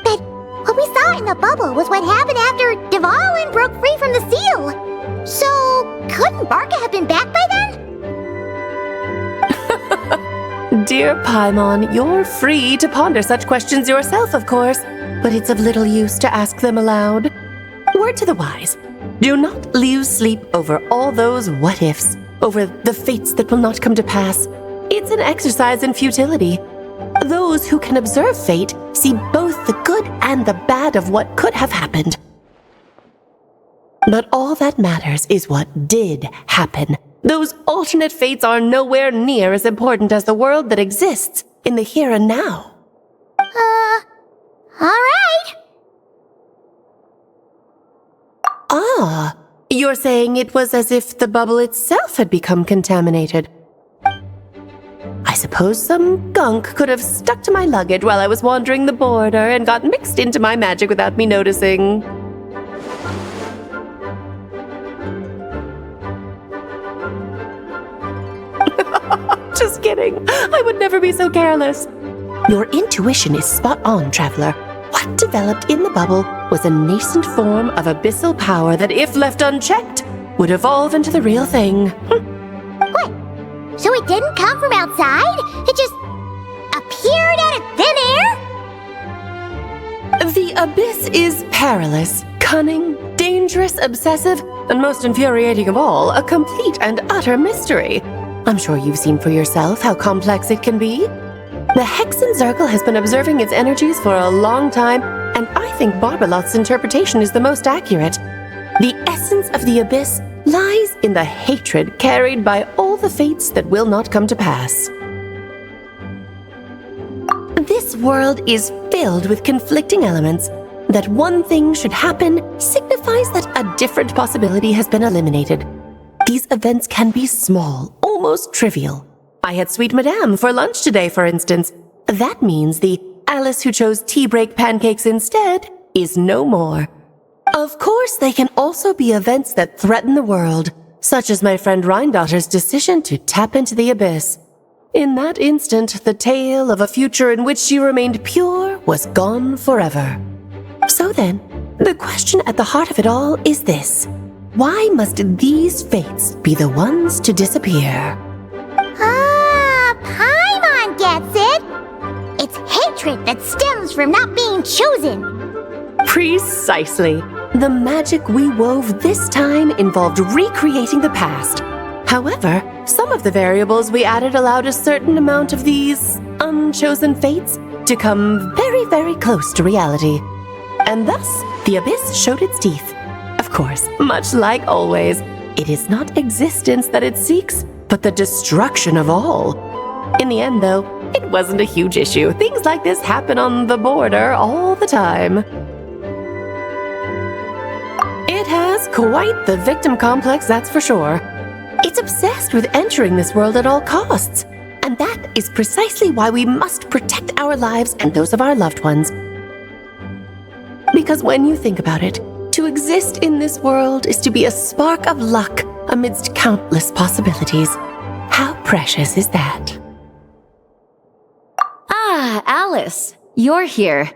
But what we saw in the bubble was what happened after Dvalin broke free from the seal. So, couldn't Barca have been back by then? Dear Paimon, you're free to ponder such questions yourself, of course, but it's of little use to ask them aloud. Word to the wise, do not lose sleep over all those what-ifs, over the fates that will not come to pass. It's an exercise in futility. Those who can observe fate see both the good and the bad of what could have happened. But all that matters is what did happen. Those alternate fates are nowhere near as important as the world that exists in the here and now. Alright. Ah, you're saying it was as if the bubble itself had become contaminated. I suppose some gunk could have stuck to my luggage while I was wandering the border and got mixed into my magic without me noticing. Just kidding. I would never be so careless. Your intuition is spot on, traveler. What developed in the bubble was a nascent form of abyssal power that, if left unchecked, would evolve into the real thing. What? So it didn't come from outside? It just appeared out of thin air? The abyss is perilous, cunning, dangerous, obsessive, and most infuriating of all, a complete and utter mystery. I'm sure you've seen for yourself how complex it can be. The Hexen Circle has been observing its energies for a long time, and I think Barbalot's interpretation is the most accurate. The essence of the abyss lies in the hatred carried by all the fates that will not come to pass. This world is filled with conflicting elements. That one thing should happen signifies that a different possibility has been eliminated. These events can be small, almost trivial. I had Sweet Madame for lunch today, for instance. That means the Alice who chose tea break pancakes instead is no more. Of course, they can also be events that threaten the world, such as my friend Rhindotter's decision to tap into the abyss. In that instant, the tale of a future in which she remained pure was gone forever. So then, the question at the heart of it all is this. Why must these fates be the ones to disappear? Paimon gets it! It's hatred that stems from not being chosen. Precisely. The magic we wove this time involved recreating the past. However, some of the variables we added allowed a certain amount of these unchosen fates to come very, very close to reality. And thus, the abyss showed its teeth. Of course, much like always, it is not existence that it seeks, but the destruction of all. In the end, though, it wasn't a huge issue. Things like this happen on the border all the time. It has quite the victim complex, that's for sure. It's obsessed with entering this world at all costs. And that is precisely why we must protect our lives and those of our loved ones. Because when you think about it, to exist in this world is to be a spark of luck amidst countless possibilities. How precious is that? Ah, Alice, you're here.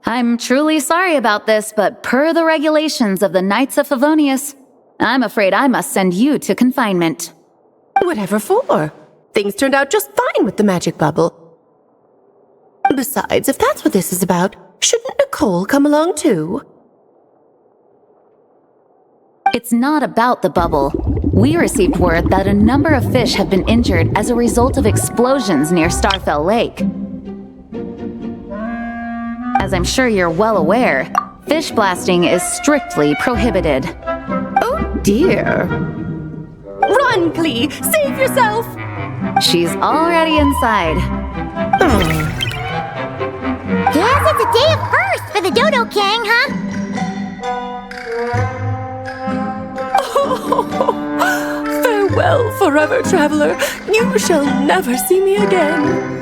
I'm truly sorry about this, but per the regulations of the Knights of Favonius, I'm afraid I must send you to confinement. Whatever for? Things turned out just fine with the magic bubble. Besides, if that's what this is about, shouldn't Nicole come along too? It's not about the bubble. We received word that a number of fish have been injured as a result of explosions near Starfell Lake. As I'm sure you're well aware, fish blasting is strictly prohibited. Oh dear. Run, Klee! Save yourself! She's already inside. Guess it's a day of first for the Dodo Gang, huh? Farewell, forever traveler. You shall never see me again.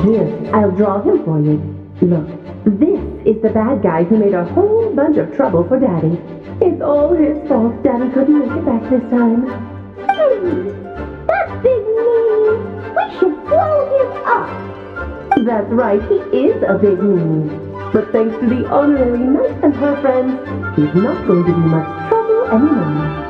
Here, I'll draw him for you. Look, this is the bad guy who made a whole bunch of trouble for Daddy. It's all his fault Daddy couldn't make it back this time. That's big meanie! We should blow him up! That's right, he is a big meanie. But thanks to the honorary knight and her friends, he's not going to be much trouble anymore.